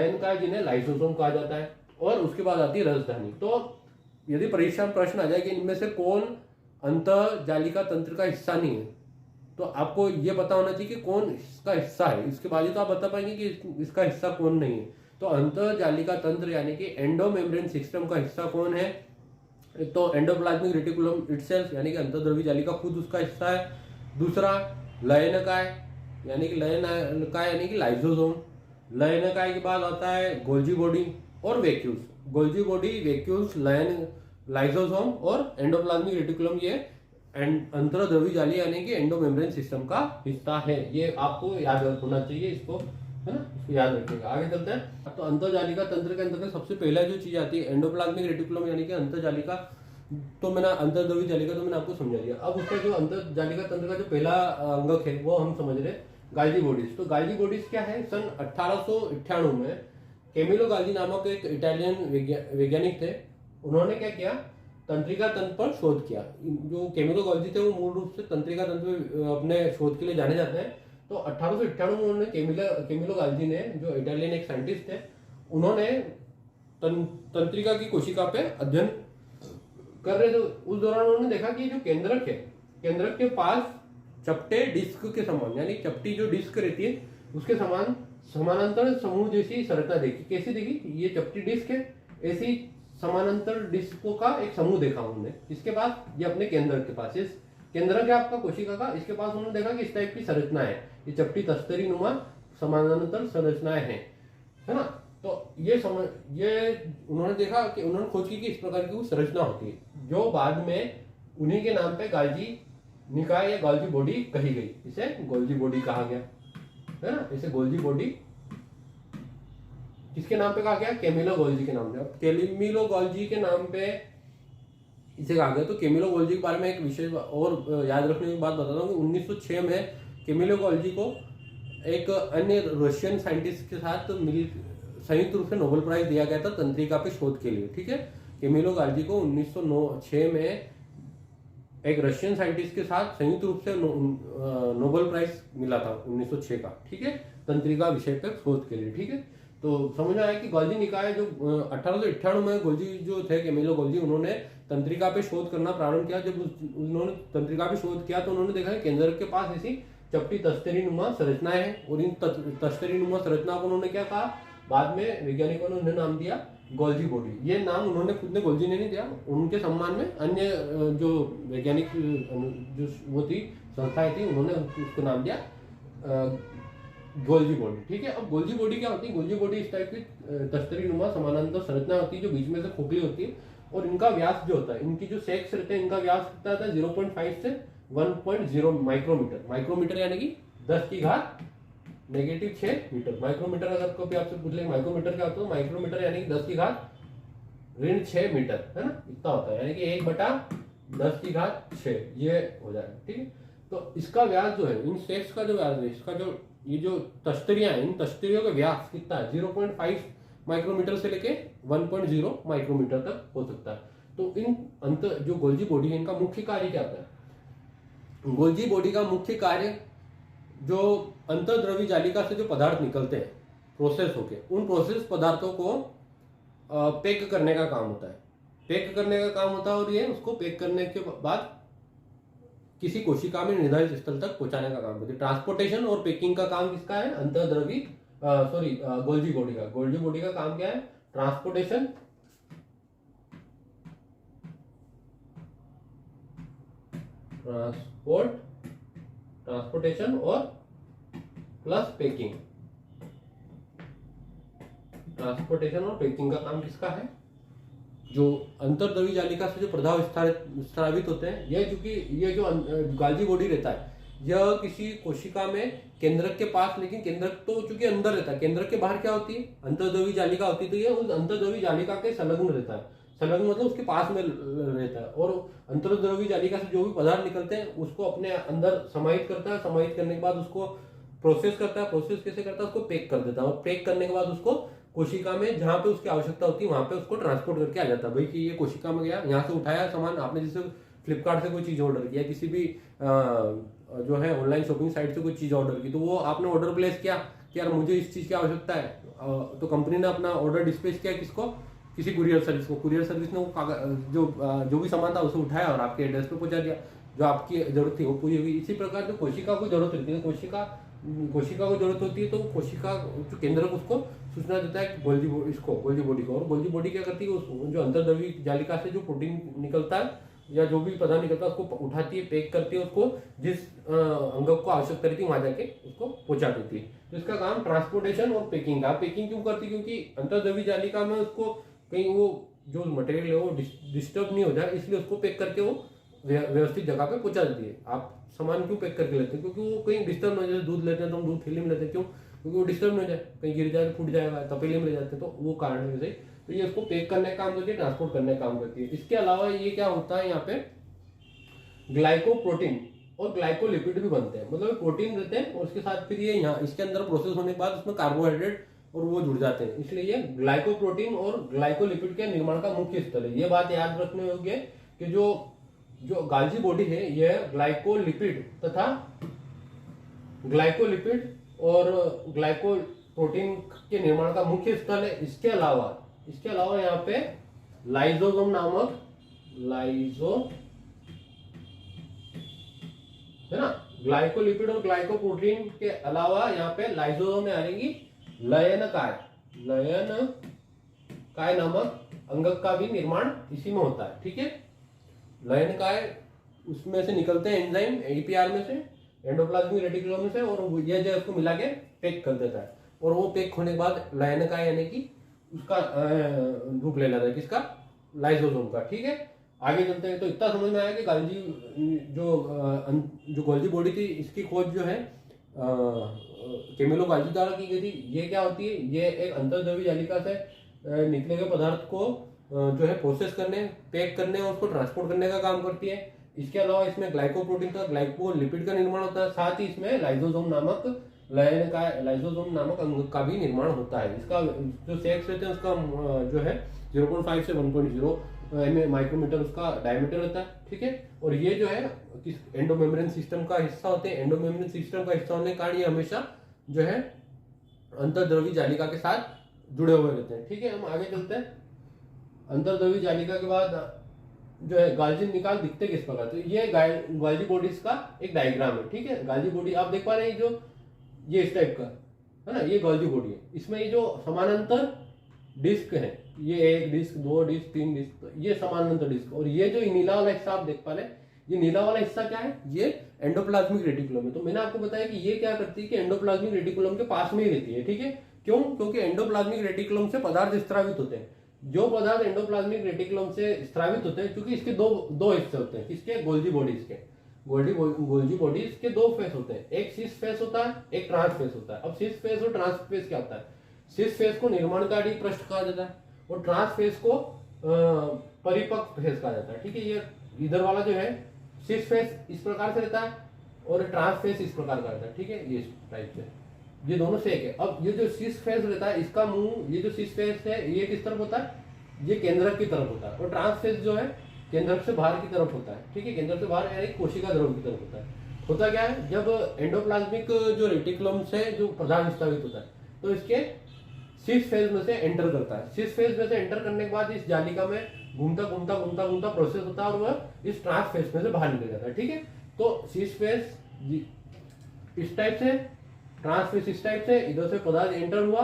निकाय जिन्हें लाइसोसोम कहा जाता है। और उसके बाद आती है रसधानी। तो यदि परीक्षा में प्रश्न आ जाए कि इनमें से कौन अंतर्जालिका तंत्र का हिस्सा नहीं है, तो आपको यह पता होना चाहिए कि कौन इसका हिस्सा है। इसके बाद ही तो आप बता पाएंगे कि इसका हिस्सा कौन नहीं है। तो अंतर्जालिका तंत्र यानी कि एंडोमेम्ब्रेन सिस्टम का हिस्सा कौन है? तो एंडोप्लाज्मिक रेटिकुलम इटसेल्फ यानी कि अंतर्द्रव्यी जालिका खुद उसका हिस्सा है। दूसरा लय निकाय यानी कि लाइसोसोम। लय निकाय के बाद आता है गोल्जी बॉडी और vacuoles. Golgi body, vacuoles, lysosome और एंडोप्लाज्मिक रेटिकुलम ये अंतर्द्रव्यी जाली यानी कि एंडोमेम्ब्रेन सिस्टम का हिस्सा है। ये आपको याद होना चाहिए, इसको है ना, इसको याद रखिएगा। आगे चलते हैं। तो अंतर्जालिका तंत्र के अंतर्गत सबसे पहला जो चीज आती है एंडोप्लाज्मिक रेटिकुलम यानी कि अंतर्जालिका तो मैंने अंतर्द्रव्य जालिका तो मैंने आपको समझा दिया। अब उसका जो अंतर जालिका तंत्र का जो पहला अंगक है वो हम समझ रहे गाल्जी बॉडीज। तो गाल्जी बॉडीज क्या है, सन 1898 में कैमिलो गाल्जी नामक एक इटालियन वैज्ञानिक थे। उन्होंने क्या किया, तंत्रिका तंत्र पर शोध किया। जो कैमिलो गाल्जी थे वो मूल रूप से तंत्रिका तंत्र में अपने शोध के लिए जाने जाते हैं। तो 1898 में उन्होंने कैमिलो गाल्जी ने, जो इटालियन एक साइंटिस्ट थे, उन्होंने तंत्रिका की कोशिका पे अध्ययन कर रहे थे। उस दौरान उन्होंने देखा कि जो केंद्रक है, केंद्रक के पास चपटे डिस्क के समान, यानी चपटी जो डिस्क रहती है उसके समान समानांतर समूह जैसी संरचना देखी। कैसी देखी, ये चपटी डिस्क है, ऐसी समानांतर डिस्कों का एक समूह देखा उन्होंने। इसके पास, ये अपने केंद्रक के पास, इस केंद्रक है आपका कोशिका का, इसके पास उन्होंने देखा कि इस टाइप की संरचना है, ये चपटी तस्तरी नुमा समानांतर संरचनाएं हैं, है ना। तो ये उन्होंने देखा कि उन्होंने खोज की कि इस प्रकार की संरचना होती है, जो बाद में उन्हीं के नाम पे गाल्जी निकाय या गाल्जी बॉडी कही गई। इसे गोल्जी बॉडी कहा गया, है ना। इसे गोल्जी बॉडी किसके नाम पे कहा गया, कैमिलो गोल्जी के नाम पे। अब कैमिलो गोल्जी के नाम पे इसे कहा गया। तो कैमिलो गोल्जी के बारे में एक विशेष और याद रखने की बात बताता हूँ कि 1906 में कैमिलो गोल्जी को एक अन्य रशियन साइंटिस्ट के साथ मिल संयुक्त रूप से नोबेल प्राइज दिया गया था तंत्रिका पे शोध के लिए, ठीक है। कैमिलो गाल्जी को 1906 में एक रशियन साइंटिस्ट के साथ संयुक्त रूप से नोबेल प्राइज मिला था 1906 का, ठीक है, तंत्रिका विषय पर शोध के लिए, ठीक है। तो समझ में आया कि गाल्जी निकाय जो 1898 में गोल्जी जो थे, कैमिलो गोल्जी, उन्होंने तंत्रिका पे शोध करना प्रारंभ किया। जब उन्होंने तंत्रिका पे शोध किया तो उन्होंने देखा कि केंद्रक के पास ऐसी चपटी तस्तरी नुमा संरचनाएं हैं, और इन तस्तरी नुमा संरचना को उन्होंने क्या कहा, बाद में वैज्ञानिकों ने उन्हें नाम दिया गोल्जी बॉडी। ये नाम उन्होंने खुद ने गोल्जी ने नहीं दिया, उनके सम्मान में अन्य जो वैज्ञानिक जो वो थी संस्थाएं थी, उन्होंने उसको नाम दिया गोल्जी बॉडी, ठीक है। अब गोल्जी बॉडी क्या होती है, गोल्जी बॉडी इस टाइप की तस्तरी नुमा समानांतर संरचना होती है जो बीच में से खोखली होती है, और इनका व्यास जो होता है, इनकी जो सेक्स रहते हैं, इनका व्यास कितना होता है 0.5 से 1.0 माइक्रोमीटर। माइक्रोमीटर यानी कि 10 की घात -6 मीटर। माइक्रोमीटर अगर कभी आपसे पूछ ले माइक्रोमीटर क्या होता है, माइक्रोमीटर यानी कि 10 की घात -6 मीटर, है ना, इतना होता है, यानी कि 1/10 की घात 6, ये हो जाएगा, ठीक है। तो इसका व्यास जो है, इन सेक्स का जो व्यास है, इसका जो ये जो तश्तरियां हैं, इन तश्तरियों का व्यास कितना है, 0.5 माइक्रोमीटर से लेके 1.0 माइक्रोमीटर तक हो सकता है। तो इन जो गोल्जी बॉडी है, इनका मुख्य कार्य क्या होता है। गोल्जी बॉडी का मुख्य कार्य, जो अंतर्द्रव्य जालिका से जो पदार्थ निकलते हैं प्रोसेस होके, उन प्रोसेस पदार्थों को पैक करने का काम होता है। पैक करने का काम होता है, और ये उसको पैक करने के बाद किसी कोशिका में निर्धारित स्थल तक पहुंचाने का काम होता है। ट्रांसपोर्टेशन और पैकिंग का काम किसका है, अंतर्द्रव्य गोल्जी बॉडी का। गोल्जी बॉडी का काम क्या है, ट्रांसपोर्टेशन, ट्रांसपोर्टेशन और प्लस पैकिंग। ट्रांसपोर्टेशन और पैकिंग का काम किसका है, जो अंतर्द्रव्य जालिका से जो पदार्थ स्रावित होते हैं, यह चूंकि ये जो गाल्जी बॉडी रहता है, यह किसी कोशिका में केंद्रक के पास, लेकिन केंद्रक तो चूंकि अंदर रहता है, केंद्रक के बाहर क्या होती है, अंतर्द्रव्य जालिका होती है। तो ये उस अंतर्द्रव्य जालिका के संलग्न रहता है, संलग्न मतलब उसके पास में रहता है, और अंतर्द्रव्य जालिका से जो भी पदार्थ निकलते हैं उसको अपने अंदर समाहित करता है। समाहित करने के बाद उसको प्रोसेस करता है। प्रोसेस कैसे करता है, उसको पैक कर देता है, और पैक करने के बाद उसको कोशिका में जहां पे उसकी आवश्यकता होती है वहां पे उसको ट्रांसपोर्ट करके आ जाता है। भाई कि ये कोशिका में गया, यहाँ से उठाया सामान, आपने जैसे फ्लिपकार्ट से कोई चीज ऑर्डर किया, किसी भी जो है ऑनलाइन शॉपिंग साइट से कोई चीज ऑर्डर की, तो वो आपने ऑर्डर प्लेस किया कि यार मुझे इस चीज की आवश्यकता है, तो कंपनी ने अपना ऑर्डर डिस्पैच किया किसको, किसी कुरियर सर्विस को। कुरियर सर्विस ने वो जो भी सामान था उसे उठाया और आपके एड्रेस पे पहुंचा दिया, जो आपकी जरूरत थी वो पूरी होगी। इसी प्रकार जो कोशिका को जरूरत रहती है, कोशिका को जरूरत होती है, तो कोशिका जो केंद्रक उसको सूचना देता है गोल्जी बॉडी को। और गोल्जी बॉडी क्या करती है, जो अंतर्द्रव्य जालिका से जो प्रोटीन निकलता है या जो भी पदार्थ निकलता है उसको उठाती है, पैक करती है, उसको जिस अंग को आवश्यकता रहती है वहां जाके उसको पहुंचा देती है। तो इसका काम ट्रांसपोर्टेशन और पैकिंग का। पैकिंग क्यों करती है, क्योंकि अंतर्द्रव्य जालिका में उसको कहीं वो जो मटेरियल है वो डिस्टर्ब नहीं हो जाए, इसलिए उसको पैक करके वो व्यवस्थित जगह पे पहुंचा देती है। आप सामान क्यों पैक करके लेते हैं, क्योंकि वो कहीं डिस्टर्ब नहीं हो जाए। दूध लेते हैं तो हम दूध थैली में लेते हैं, क्यों, क्योंकि वो डिस्टर्ब नहीं हो जाए, कहीं गिर जाए तो फूट जाएगा, तपेले में रह जाते हैं, तो वो कारण है वैसे। तो ये उसको पैक करने का काम करती है, ट्रांसपोर्ट करने का काम करती है। इसके अलावा ये क्या होता है यहाँ पे, ग्लाइकोप्रोटीन और ग्लाइकोलिपिड भी बनते हैं, मतलब प्रोटीन रहते हैं और उसके साथ फिर ये यहाँ इसके अंदर प्रोसेस होने के बाद उसमें कार्बोहाइड्रेट और वो जुड़ जाते हैं, इसलिए ये ग्लाइकोप्रोटीन और ग्लाइकोलिपिड के निर्माण का मुख्य स्थल है। ये बात याद रखने योग्य है कि जो जो गाल्जी बॉडी है यह ग्लाइकोलिपिड तथा ग्लाइकोलिपिड और ग्लाइकोप्रोटीन के निर्माण का मुख्य स्थल है। इसके अलावा यहाँ पे लाइसोसोम नामक है ना, ग्लाइकोलिपिड और ग्लाइकोप्रोटीन के अलावा यहाँ पे लाइसोसोम में आएगी लयनकाय नामक अंगक का भी निर्माण इसी में होता है। ठीक है, लयनकाय उसमें से निकलते हैं एंजाइम एपीआर में से, एंडोप्लाज्मिक रेटिकुलम में से, और ये जो उसको मिला के पैक कर देता है, और वो पैक होने के बाद लयनकाय यानी कि उसका रूप ले लेता है, किसका, लाइसोसोम का। ठीक है, आगे चलते हैं। तो इतना समझ में आया कि जो गोल्जी बॉडी थी इसकी खोज जो है कैमिलो गाल्जी द्वारा की गई थी। ये क्या होती है, ये एक अंतर्द्रव्य जालिका से निकले हुए पदार्थ को जो है प्रोसेस करने, पैक करने और उसको ट्रांसपोर्ट करने का काम करती है। इसके अलावा इसमें ग्लाइकोप्रोटीन का, ग्लाइकोलिपिड का निर्माण होता है, साथ ही इसमें लाइसोसोम नामक अंग का भी निर्माण होता है। इसका जो सेक्स रहते हैं उसका जो है 0.5 से 1.0 माइक्रोमीटर उसका डायमीटर होता है। ठीक है, और ये जो है किस एंडोमेम्ब्रेन सिस्टम का हिस्सा होते हैं। एंडोमेम्ब्रेन सिस्टम का हिस्सा होने के कारण ये हमेशा जो है अंतर्द्रव्य जालिका के साथ जुड़े हुए रहते हैं। ठीक है, हम आगे चलते हैं। अंतर्द्रव्य जालिका के बाद जो है गाल्जी निकाल दिखते किस प्रकार, तो ये गाल्जी बॉडीज का एक डायग्राम है। ठीक है, गाल्जी बॉडी आप देख पा रहे हैं, जो ये इस टाइप का है ना, ये गाल्जी बॉडी है। इसमें ये जो समानांतर डिस्क है, ये एक डिस्क, दो डिस्क, तीन डिस्क, तो ये समानांतर डिस्क, और ये जो नीला वाला हिस्सा आप देख पा रहे हैं, ये नीला वाला हिस्सा क्या है, ये एंडोप्लाज्मिक रेटिकुलम है। तो मैंने आपको बताया कि ये क्या करती है कि एंडोप्लाज्मिक रेटिकुलम के पास में ही रहती है। ठीक है, क्यों, क्योंकि एंडोप्लाज्मिक रेटिकुलम से पदार्थ स्त्रावित होते हैं। जो पदार्थ एंडोप्लाज्मिक रेटिकुलम से स्त्रावित होते हैं, क्योंकि इसके दो हिस्से होते हैं, किसके, गोल्जी बॉडीज के। गोल्जी बॉडीज के दो फेस होते हैं, एक सिस फेस होता है, एक ट्रांस फेस होता है। अब सिस फेस और ट्रांस फेस क्या होता है, सिस फेस को निर्माणकारी पृष्ठ कहा जाता है और ट्रांस फेस को परिपक्व फेस कहा जाता है। ठीक है, ये इधर वाला जो है सिस फेस इस प्रकार से रहता है और ट्रांस फेस इस प्रकार का रहता है। ठीक है, ये टाइप से, ये दोनों से एक है। अब ये जो सिस फेस रहता है, इसका मुंह, ये जो सिस फेस है ये किस तरफ होता है, ये केंद्रक की तरफ होता है, और ट्रांस फेस जो है केंद्रक से बाहर की तरफ होता है। ठीक है, केंद्रक से बाहर यानी कोशिका द्रव की तरफ होता है। होता क्या है, जब एंडोप्लाज्मिक जो रेटिकुलम से जो पदार्थ स्त्रावित होता है तो इसके सिस फेज में से एंटर करता है। सिस फेज में से एंटर करने के बाद इस जालिका में घूमता प्रोसेस होता है और वह इस ट्रांस फेज में से बाहर निकल जाता है। ठीक है, तो सिस फेज इस टाइप से, ट्रांस फेज इस टाइप से, इधर से पदार्थ एंटर हुआ,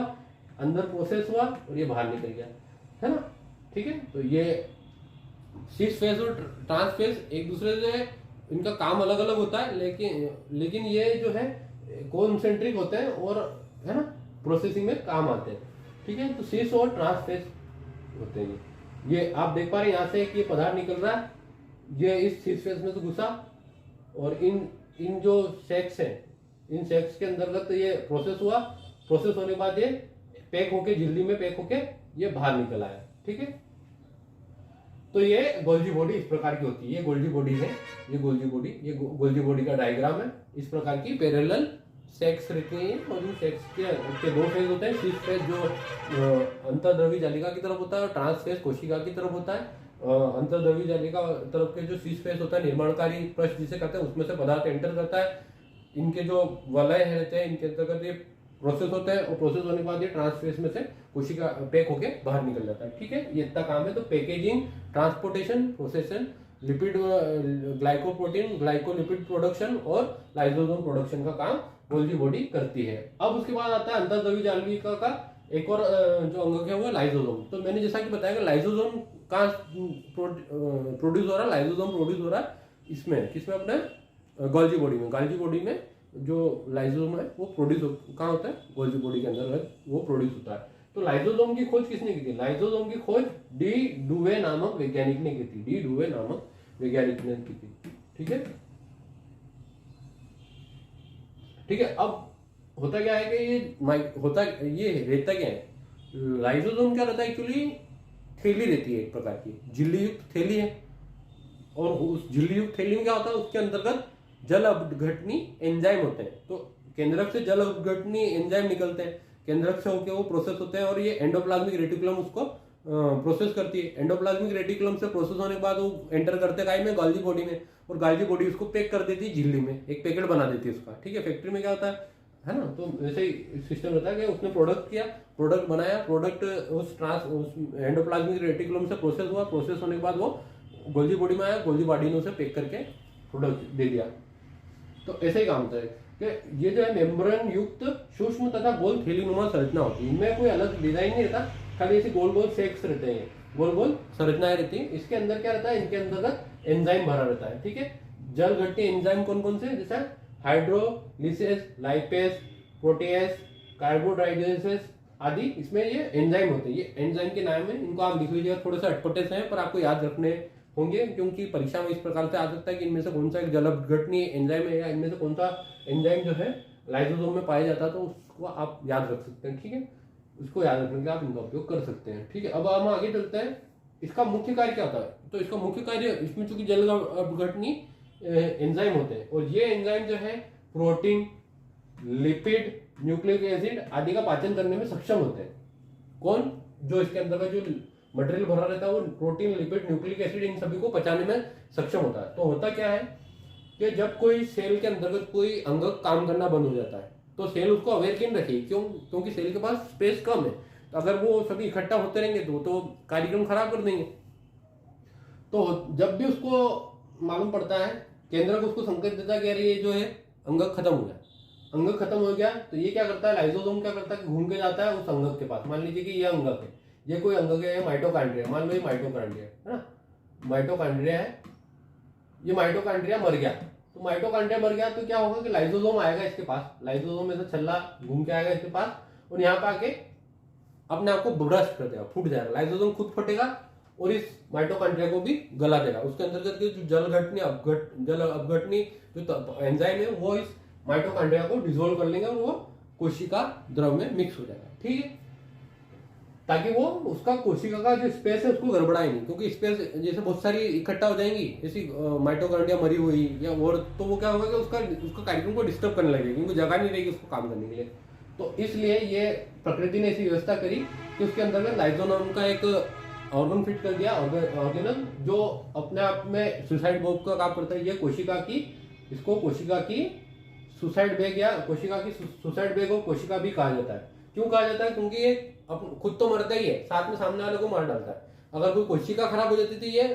अंदर प्रोसेस हुआ और ये बाहर निकल गया, है ना। ठीक है, तो ये सिस फेज और ट्रांस फेज एक दूसरे से, इनका काम अलग अलग होता है, लेकिन ये जो है कॉन्सेंट्रिक होते हैं और है ना प्रोसेसिंग में काम आते हैं। ठीक है, तो सिस और ट्रांस फेज होते हैं। ये आप देख पा रहे हैं यहाँ से कि ये पदार्थ निकल रहा है, ये इस सिस फेज में से घुसा और इन जो सेक्स है, इन सेक्स के अंतर्गत ये प्रोसेस हुआ, प्रोसेस होने के बाद ये पैक होके, झिल्ली में पैक होके ये बाहर निकल आया। ठीक है, तो ये गोल्जी बॉडी इस प्रकार की होती है। ये गोल्जी बॉडी है, ये गोल्जी बॉडी का डायग्राम है। इस प्रकार की पैरेलल सेक्स रहती है और इन सेक्स के दो फेज होते हैं। सिस फेज जो अंतर्द्रव्य जालिका की तरफ होता है और ट्रांस फेज कोशिका की तरफ होता है। अंतर्द्रव्य जालिका तरफ के जो सिस फेज होता है, निर्माणकारी पृष्ठ जिसे कहते हैं, उसमें से पदार्थ एंटर करता है। इनके जो वलय रहते हैं, इनके अंतर्गत ये प्रोसेस होता है और प्रोसेस होने के बाद ये ट्रांसफेस में से कोशिका पैक होके बाहर निकल जाता है। ठीक है, ये इतना काम है। तो packaging, transportation, प्रोसेसन, lipid, glycoprotein, glycolipid production और लाइसोसोम प्रोडक्शन का काम गोल्जी बॉडी करती है। अब उसके बाद आता है अंतर्द्रव्य जालिका का एक और जो अंग है वो लाइसोसोम। तो मैंने जैसा कि बताया कि लाइसोसोम का प्रोड्यूस हो रहा है, लाइसोसोम प्रोड्यूस हो रहा है इसमें, किसमें, अपने गोल्जी बॉडी में। गोल्जी बॉडी में जो लाइसोसोम है वो प्रोड्यूस कहाँ होता है, गोल्जी बॉडी के अंदर वो प्रोड्यूस होता है। तो लाइसोसोम की खोज किसने की थी, लाइसोसोम की खोज डी डुवे नामक वैज्ञानिक ने की थी। डी डुवे नामक वैज्ञानिक ने की थी। ठीक है, ठीक है। अब होता क्या है कि ये रहता क्या है, लाइसोसोम क्या रहता है एक्चुअली, थैली रहती है एक प्रकार की, झिल्ली युक्त थैली है। और उस झिल्ली युक्त थैली में क्या होता है, उसके अंतर्गत जल अपघटनी एंजाइम होते हैं। तो केंद्रक से जल अपघटनी एंजाइम निकलते हैं, केंद्रक से होकर वो प्रोसेस होते हैं और ये एंडोप्लाज्मिक रेटिकुलम उसको प्रोसेस करती है। एंडोप्लाज्मिक रेटिकुलम से प्रोसेस होने के बाद वो एंटर करते हैं काय में, गाल्जी बॉडी में, और गाल्जी बॉडी उसको पैक कर देती है झिल्ली में, एक पैकेट बना देती है उसका, ठीक है। फैक्ट्री में क्या होता है ना, तो वैसे ही सिस्टम रहता है कि उसने प्रोडक्ट किया, प्रोडक्ट बनाया, प्रोडक्ट उस एंडोप्लाज्मिक रेटिकुलम से प्रोसेस हुआ, प्रोसेस होने के बाद वो गोल्जी बॉडी में आया, गोल्जी बॉडी ने उसे पैक करके प्रोडक्ट दे दिया। तो ऐसे ही काम होता है कि ये जो है मेम्ब्रेन युक्त सूक्ष्म तथा गोल थैलीनुमा संरचना होती है। इनमें कोई अलग डिजाइन नहीं रहता, खाली ऐसे गोल गोल शेक्स रहते हैं, गोल गोल संरचनाएं रहती हैं। इसके अंदर क्या रहता है, इनके अंतर्गत एंजाइम भरा रहता है, ठीक है। जल घटनी एंजाइम कौन कौन से, जैसे हाइड्रोलिसिस, लाइपेज, प्रोटेएस, कार्बोहाइड्रेटेस आदि, इसमें ये एंजाइम होते हैं। ये एंजाइम के नाम है, इनको आप लिख लीजिएगा, थोड़े से अटपटे से हैं पर आपको याद रखने होंगे, क्योंकि परीक्षा में इस प्रकार से आ सकता है कि इनमें से कौन सा एक जल अपघटनी एंजाइम है या इनमें से कौन सा एंजाइम जो है लाइसोसोम में पाया जाता है, तो उसको आप याद रख सकते हैं, ठीक है। उसको याद रखने के लिए आप इनका उपयोग कर सकते हैं, ठीक है। अब हम आगे चलते हैं, इसका मुख्य कार्य क्या होता है। तो इसका मुख्य कार्य, इसमें चूंकि जल अपघटनी एंजाइम होते हैं और ये एंजाइम जो है प्रोटीन, लिपिड, न्यूक्लिक एसिड आदि का पाचन करने में सक्षम होते हैं। कौन, जो इसके अंदर का जो मटेरियल भरा रहता है वो protein, lipid, nucleic acid in सभी को पचाने में सक्षम होता है। तो होता क्या है कि जब कोई सेल के अंतर्गत कोई अंग काम करना बंद हो जाता है तो सेल उसको अवेयर क्यों रखे, क्योंकि सेल के पास स्पेस कम है। तो अगर वो सभी इकट्ठा होते रहेंगे तो कार्यक्रम खराब कर देंगे। तो जब भी उसको मालूम पड़ता है, केंद्रक उसको संकेत देता है कि यार ये जो है अंग खत्म हो गया, अंग खत्म हो गया, तो ये क्या करता है, लाइसोसोम क्या करता है कि घूम के जाता है उस अंगक के पास। मान लीजिए कि ये अंगक है, ये कोई अंगक है, माइटोकॉन्ड्रिया, मान लो ये माइटोकॉन्ड्रिया है ना, माइटोकॉन्ड्रिया है, ये माइटोकॉन्ड्रिया मर गया। तो माइटोकॉन्ड्रिया मर गया तो क्या होगा कि लाइसोसोम आएगा इसके पास, लाइसोसोम में से छल्ला घूम के आएगा इसके पास और यहाँ पे आके अपने आप को ब्रस्ट कर देगा, फूट जाएगा, लाइसोसोम खुद फटेगा और इस माइटोकॉन्ड्रिया को भी गला देगा। उसके अंतर्गत के जो जल अपघटनी जो एंजाइम है वो इस माइटोकॉन्ड्रिया को डिसोल्व कर लेंगे और वो कोशिका द्रव में मिक्स हो जाएगा, ठीक है। ताकि वो उसका कोशिका का जो स्पेस है उसको गड़बड़ाए नहीं, क्योंकि स्पेस जैसे बहुत सारी इकट्ठा हो जाएंगी ऐसी माइटोकॉन्ड्रिया मरी हुई या और, तो वो क्या होगा कि उसका कार्यक्रम को डिस्टर्ब करने लगेगा, क्योंकि जगह नहीं रहेगी उसको काम करने के लिए। तो इसलिए ये प्रकृति ने ऐसी व्यवस्था करी कि उसके अंदर में लाइसोसोम का एक ऑर्गन फिट कर दिया, ऑर्गेनल जो अपने आप में सुसाइड बॉम्ब का काम करता है। ये कोशिका की, इसको कोशिका की सुसाइड बैग या कोशिका की सुसाइड बैग और कोशिका भी कहा जाता है। क्यों कहा जाता है, क्योंकि ये खुद तो मरता ही है, साथ में सामने वाले को मार डालता है। अगर कोई कोशिका खराब हो जाती थी ये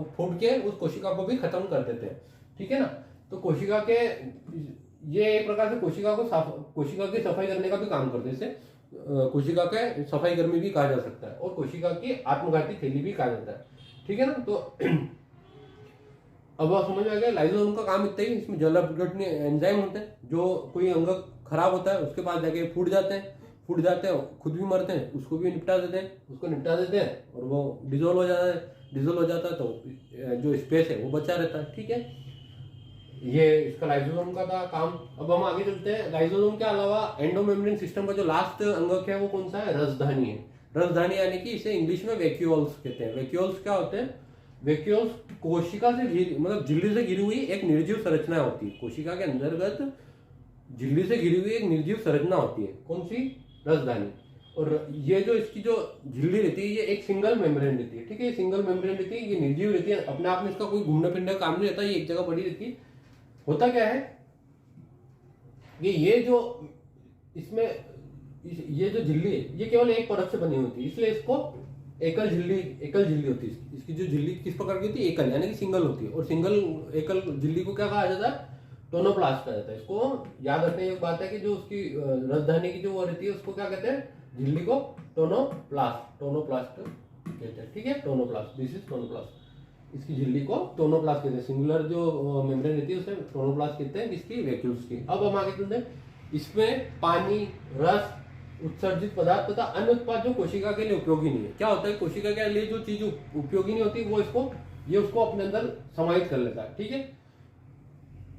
फूट के उस कोशिका को भी खत्म कर देते हैं, ठीक है ना। तो कोशिका के ये एक प्रकार से कोशिका की सफाई करने का भी काम करते हैं। इसे कोशिका के सफाई कर्मी भी कहा जा सकता है और कोशिका की आत्मघाती थैली भी कहा जाता है, ठीक है ना। तो अब समझ में आ गया, लाइसोसोम का काम इतना ही। इसमें जल अपघटनी एंजाइम होते हैं, जो कोई अंग खराब होता है उसके पास जाके फूट जाते हैं, खुद भी मरते हैं, उसको भी निपटा देते हैं और वो डिजोल्व हो जाता है तो जो स्पेस है वो बचा रहता है, ठीक है। ये इसका लाइसोसोम का था काम। अब हम आगे चलते हैं। लाइसोसोम के अलावा एंडोमेम्ब्रेन सिस्टम का जो लास्ट अंग है वो कौन सा है, रसधानी है। रसधानी यानी कि इसे इंग्लिश में वैक्यूल्स कहते हैं। वैक्यूल्स क्या होते हैं, वैक्यूल्स कोशिका से मतलब झिल्ली से घिरी हुई एक निर्जीव संरचना होती है। कोशिका के अंतर्गत झिल्ली से घिरी हुई एक निर्जीव संरचना होती है, कौन सी, रसधानी। और ये जो इसकी जो झिल्ली रहती है ये एक सिंगल मेम्ब्रेन रहती है, ठीक है। सिंगल मेम्ब्रेन रहती है, ये निर्जीव रहती है, अपने आप में इसका कोई घूमने फिरने का काम नहीं रहता, ये एक जगह पड़ी रहती है। होता क्या है कि ये जो इसमें ये जो झिल्ली है ये केवल एक परत से बनी होती है, इसलिए इसको एकल झिल्ली होती है। इसकी जो झिल्ली किस प्रकार की होती है, एकल यानी कि सिंगल होती है। और एकल झिल्ली को क्या कहा जाता है, टोनोप्लास्ट कहा जाता है। इसको याद रखने की बात है कि जो उसकी रसधानी की जो वो रहती है उसको क्या कहते हैं, झिल्ली को टोनोप्लास्ट कहते हैं, ठीक है। Tonoplast, this is tonoplast. इसकी झिल्ली को टोनोप्लास्ट कहते हैं। सिंगुलर जो मेम्ब्रेन रहती है उसे टोनोप्लास्ट कहते हैं, किसकी, वैक्यूल्स की। अब हम आगे चलते हैं। इसमें पानी, रस, उत्सर्जित पदार्थ तथा अन्य उत्पाद जो कोशिका के लिए उपयोगी नहीं है। क्या होता है, कोशिका के लिए जो चीज उपयोगी नहीं होती वो उसको अपने अंदर समाहित कर लेता है,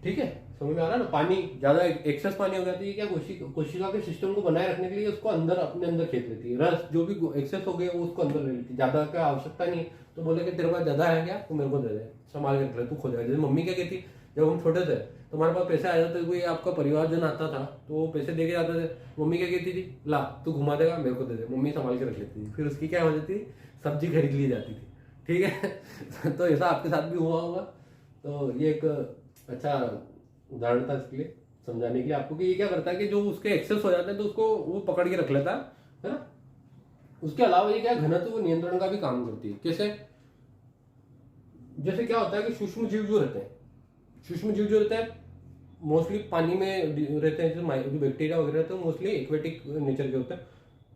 ठीक है। समझ में आ रहा है ना। पानी ज्यादा एक्सेस पानी हो जाती है क्या, कोशिका के सिस्टम को बनाए रखने के लिए उसको अंदर अपने अंदर खींच लेती है। रस जो भी एक्सेस हो गया वो उसको अंदर ले लेती है, ज्यादा का आवश्यकता नहीं है। तो बोले कि तेरे पास ज्यादा है क्या, तो मेरे को दे दे, संभाल के रख ले, तू खो जाएगा। जैसे मम्मी क्या कहती, जब हम छोटे थे तो हमारे पास पैसे आ जाते, कोई आपका परिवारजन आता था तो वो पैसे दे के जाते थे, मम्मी क्या कहती थी, ला तू घुमा देगा, मेरे को दे दे। मम्मी संभाल के रख लेती थी, फिर उसकी क्या हो जाती, सब्जी खरीद ली जाती थी, ठीक है। तो ऐसा आपके साथ भी हुआ होगा। तो ये एक अच्छा उदाहरण था इसके लिए, समझाने के लिए आपको कि ये क्या करता है कि जो उसके एक्सेस हो जाते हैं तो उसको वो पकड़ के रख लेता है ना। उसके अलावा ये क्या घनत्व नियंत्रण का भी काम करती है। कैसे, जैसे क्या होता है कि सूक्ष्म जीव जो रहते हैं, सूक्ष्म जीव जो रहते हैं मोस्टली पानी में रहते हैं, जो बैक्टीरिया वगैरह रहते हैं मोस्टली एक्वेटिक नेचर के होते हैं।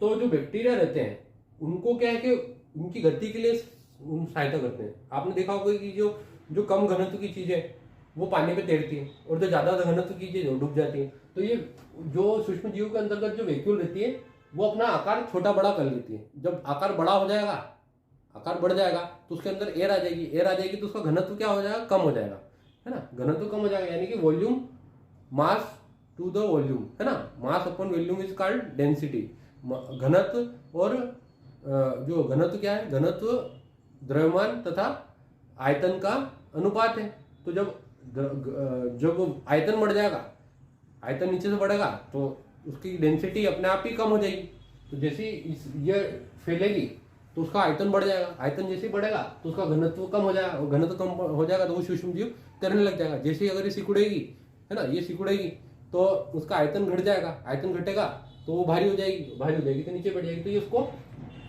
तो जो बैक्टीरिया रहते हैं उनको क्या है कि उनकी गति के लिए सहायता करते हैं। आपने देखा होगा कि जो कम घनत्व की चीजें वो पानी पे तैरती है और जो ज्यादा घनत्व की चीजें डूब जाती है। तो ये जो सूक्ष्म जीव के अंतर्गत जो वैक्यूल रहती है वो अपना आकार छोटा बड़ा कर लेती है। जब आकार बड़ा हो जाएगा, आकार बढ़ जाएगा तो उसके अंदर एयर आ जाएगी, एयर आ जाएगी तो उसका घनत्व क्या हो जाएगा, कम हो जाएगा, है ना। घनत्व कम हो जाएगा यानी कि volume mass to the volume, है ना। Mass upon volume is called density. घनत्व और जो घनत्व क्या है, घनत्व द्रव्यमान तथा आयतन का अनुपात है। तो जब आयतन बढ़ जाएगा, आयतन नीचे से बढ़ेगा तो उसकी डेंसिटी अपने आप ही कम हो जाएगी। तो जैसे ये फैलेगी तो उसका आयतन बढ़ जाएगा, आयतन जैसे बढ़ेगा तो उसका घनत्व कम हो जाएगा, और घनत्व कम हो जाएगा तो वो सूक्ष्म जीव तैरने लग जाएगा। जैसे अगर ये सिकुड़ेगी, है ना, ये सिकुड़ेगी तो उसका आयतन घट जाएगा, आयतन घटेगा तो वो भारी हो जाएगी, भारी हो जाएगी तो नीचे बढ़ जाएगी। तो ये उसको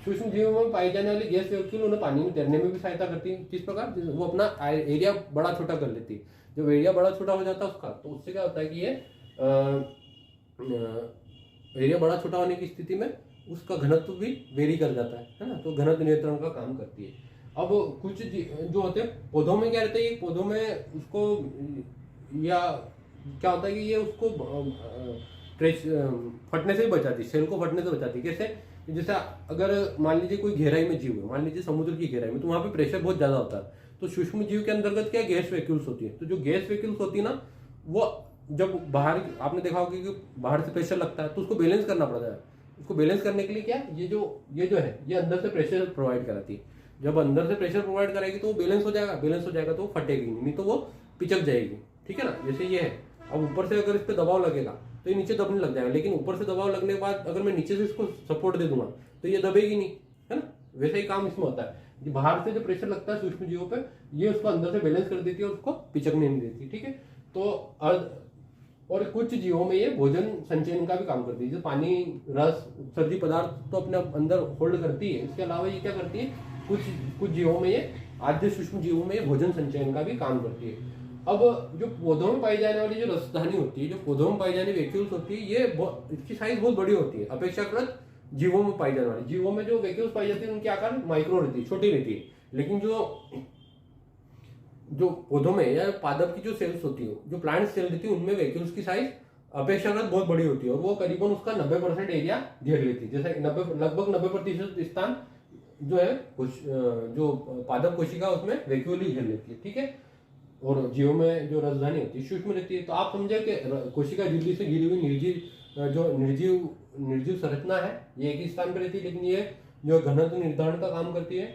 सूक्ष्म जीवों में पाई जाने वाली गैस वैक्यूल उन्हें पानी में तैरने में भी सहायता करती है। किस प्रकार, वो अपना एरिया बड़ा छोटा कर लेती है। जब एरिया बड़ा छोटा हो जाता है उसका, तो उससे क्या होता है कि ये एरिया बड़ा छोटा होने की स्थिति में उसका घनत्व भी वेरी कर जाता है ना। तो घनत्व नियंत्रण का काम करती है। अब कुछ जो होते हैं पौधों में क्या रहता है, पौधों में उसको या क्या होता है कि ये उसको फटने से ही बचाती है, सेल को फटने से बचाती है। कैसे, जैसे अगर मान लीजिए कोई गहराई में जीव है, मान लीजिए समुद्र की गहराई में, तो वहां पे प्रेशर बहुत ज्यादा होता है। तो सूक्ष्म जीव के अंतर्गत क्या गैस वैक्यूल्स होती है। तो जो गैस वैक्यूल्स होती है ना, वो जब बाहर, आपने देखा होगा कि बाहर से प्रेशर लगता है तो उसको बैलेंस करना पड़ता है। उसको बैलेंस करने के लिए क्या, ये जो है ये अंदर से प्रेशर प्रोवाइड कराती है। जब अंदर से प्रेशर प्रोवाइड कराएगी तो वो बैलेंस हो जाएगा, बैलेंस हो जाएगा तो वो फटेगी नहीं तो वो पिचक जाएगी, ठीक है ना। जैसे ये है, अब ऊपर से अगर इस पर दबाव लगेगा तो ये नीचे दबने लग जाएगा, लेकिन ऊपर से दबाव लगने के बाद अगर मैं नीचे से इसको सपोर्ट दे दूंगा तो ये दबेगी नहीं, है ना। वैसे ही काम इसमें होता है कि बाहर से जो प्रेशर लगता है सूक्ष्म जीवों पे, ये उसको अंदर से बैलेंस कर देती है और उसको पिचकने नहीं देती, ठीक है। तो और कुछ जीवों में ये भोजन संचयन का भी काम करती है। जो पानी, रस, सर्दी पदार्थ तो अपने अंदर होल्ड करती है, इसके अलावा ये क्या करती है, कुछ जीवों में ये, आद्य सूक्ष्म जीवों में ये भोजन संचयन का भी काम करती है। अब जो पौधों में पाई जाने वाली जो रसधानी होती है, जो पौधों में पाई जाने वैक्यूल्स होती है, ये इसकी साइज बहुत बड़ी होती है अपेक्षाकृत जीवों में पाई जाने वाली। जीवों में जो वैक्यूल्स पाई जाती है उनकी आकार माइक्रो रहती है, छोटी रहती है। लेकिन जो पौधों में या पादप की जो सेल्स होती है, जो प्लांट सेल रहती है, उनमें वैक्यूल्स की साइज अपेक्षाकृत बहुत बड़ी होती है और वो करीबन उसका 90% एरिया घेर लेती है। जैसे लगभग 90% स्थान जो है जो पादप कोशिका उसमें वैक्यूल ही घेर लेती है, ठीक है। और जीवों में जो रसधानी होती है सूक्ष्म रहती है। तो आप समझे कि कोशिका झिल्ली से घिरी हुई निर्जीव संरचना है, ये एक ही स्थान पर रहती है, लेकिन ये जो घनत्व निर्धारण का काम करती है।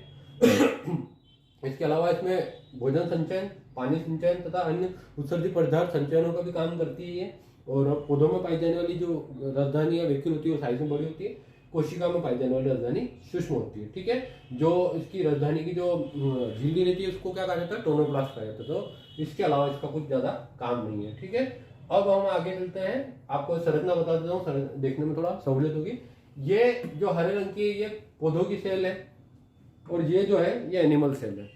इसके अलावा इसमें भोजन संचयन, पानी संचयन तथा अन्य उत्सर्जित पदार्थ संचयनों का भी काम करती है ये। और पौधों में पाई जाने वाली जो रसधानी या वैक्यूल होती है वो साइज में बड़ी होती है। कोशिका में पाई जाने वाली रसधानी सूक्ष्म होती है, ठीक है। जो इसकी रसधानी की जो झिल्ली रहती है उसको क्या कहा जाता है, टोनोप्लास्ट कहा जाता है। तो इसके अलावा इसका कुछ ज्यादा काम नहीं है, ठीक है। अब हम आगे चलते हैं, आपको संरचना बता देता हूँ, देखने में थोड़ा सहूलियत होगी। ये जो हरे रंग की ये पौधों की सेल है और ये जो है ये एनिमल सेल है।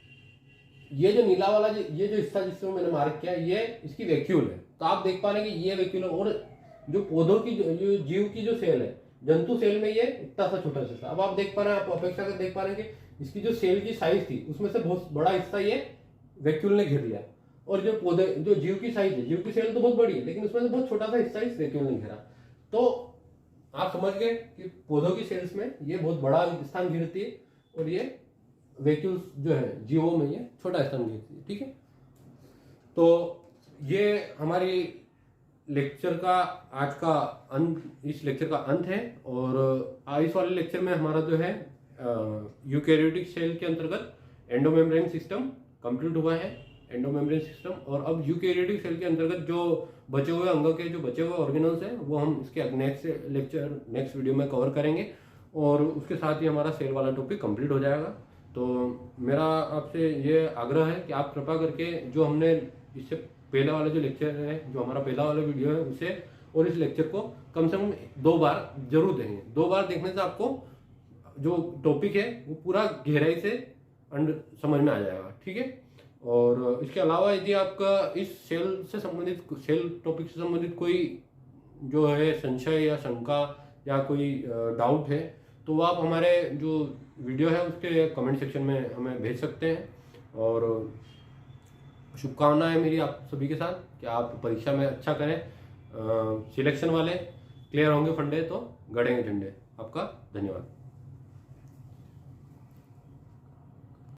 ये जो नीला वाला ये जो हिस्सा जिसको मैंने मार्क किया ये इसकी वैक्यूल है। तो आप देख पा रहे हैं कि ये वैक्यूल है। और जो पौधों की जो जीव की जो सेल है, जंतु सेल में ये इतना सा छोटा सा। अब आप देख पा रहे हैं, आप अपेक्षा कर देख पा रहे हैं कि इसकी जो सेल की साइज थी उसमें से बहुत बड़ा हिस्सा ये वैक्यूल ने घेर लिया। और जो पौधे जो जीव की साइज है, जीव की सेल तो बहुत बड़ी है लेकिन उसमें से बहुत छोटा सा हिस्सा इस वैक्यूल ने घेरा। तो आप समझ गए कि पौधों की सेल्स में ये बहुत बड़ा स्थान घेरती है और ये वैक्यूल्स जो है जीवों में ये छोटा स्थान घेरती है, ठीक है। तो ये हमारी लेक्चर का आज का अंत, इस लेक्चर का अंत है। और इस वाले लेक्चर में हमारा जो है यूकैरियोटिक सेल के अंतर्गत एंडोमेम्ब्रेन सिस्टम कंप्लीट हुआ है, एंडोमेम्ब्रेन सिस्टम। और अब यूकैरियोटिक सेल के अंतर्गत जो बचे हुए अंग के जो बचे हुए ऑर्गेनल्स हैं वो हम इसके नेक्स्ट वीडियो में कवर करेंगे, और उसके साथ ही हमारा सेल वाला टॉपिक कंप्लीट हो जाएगा। तो मेरा आपसे ये आग्रह है कि आप कृपा करके जो हमने इससे पहले वाला जो लेक्चर है, जो हमारा पहला वाला वीडियो है, उसे और इस लेक्चर को कम से कम 2 बार जरूर देखें। 2 बार देखने से आपको जो टॉपिक है वो पूरा गहराई से समझ में आ जाएगा, ठीक है। और इसके अलावा यदि आपका इस सेल से संबंधित, सेल टॉपिक से संबंधित कोई जो है संशय या शंका या कोई डाउट है, तो आप हमारे जो वीडियो है उसके कमेंट सेक्शन में हमें भेज सकते हैं। और शुभकामनाएं मेरी आप सभी के साथ कि आप परीक्षा में अच्छा करें, सिलेक्शन वाले क्लियर होंगे फंडे तो गड़ेंगे झंडे। आपका धन्यवाद।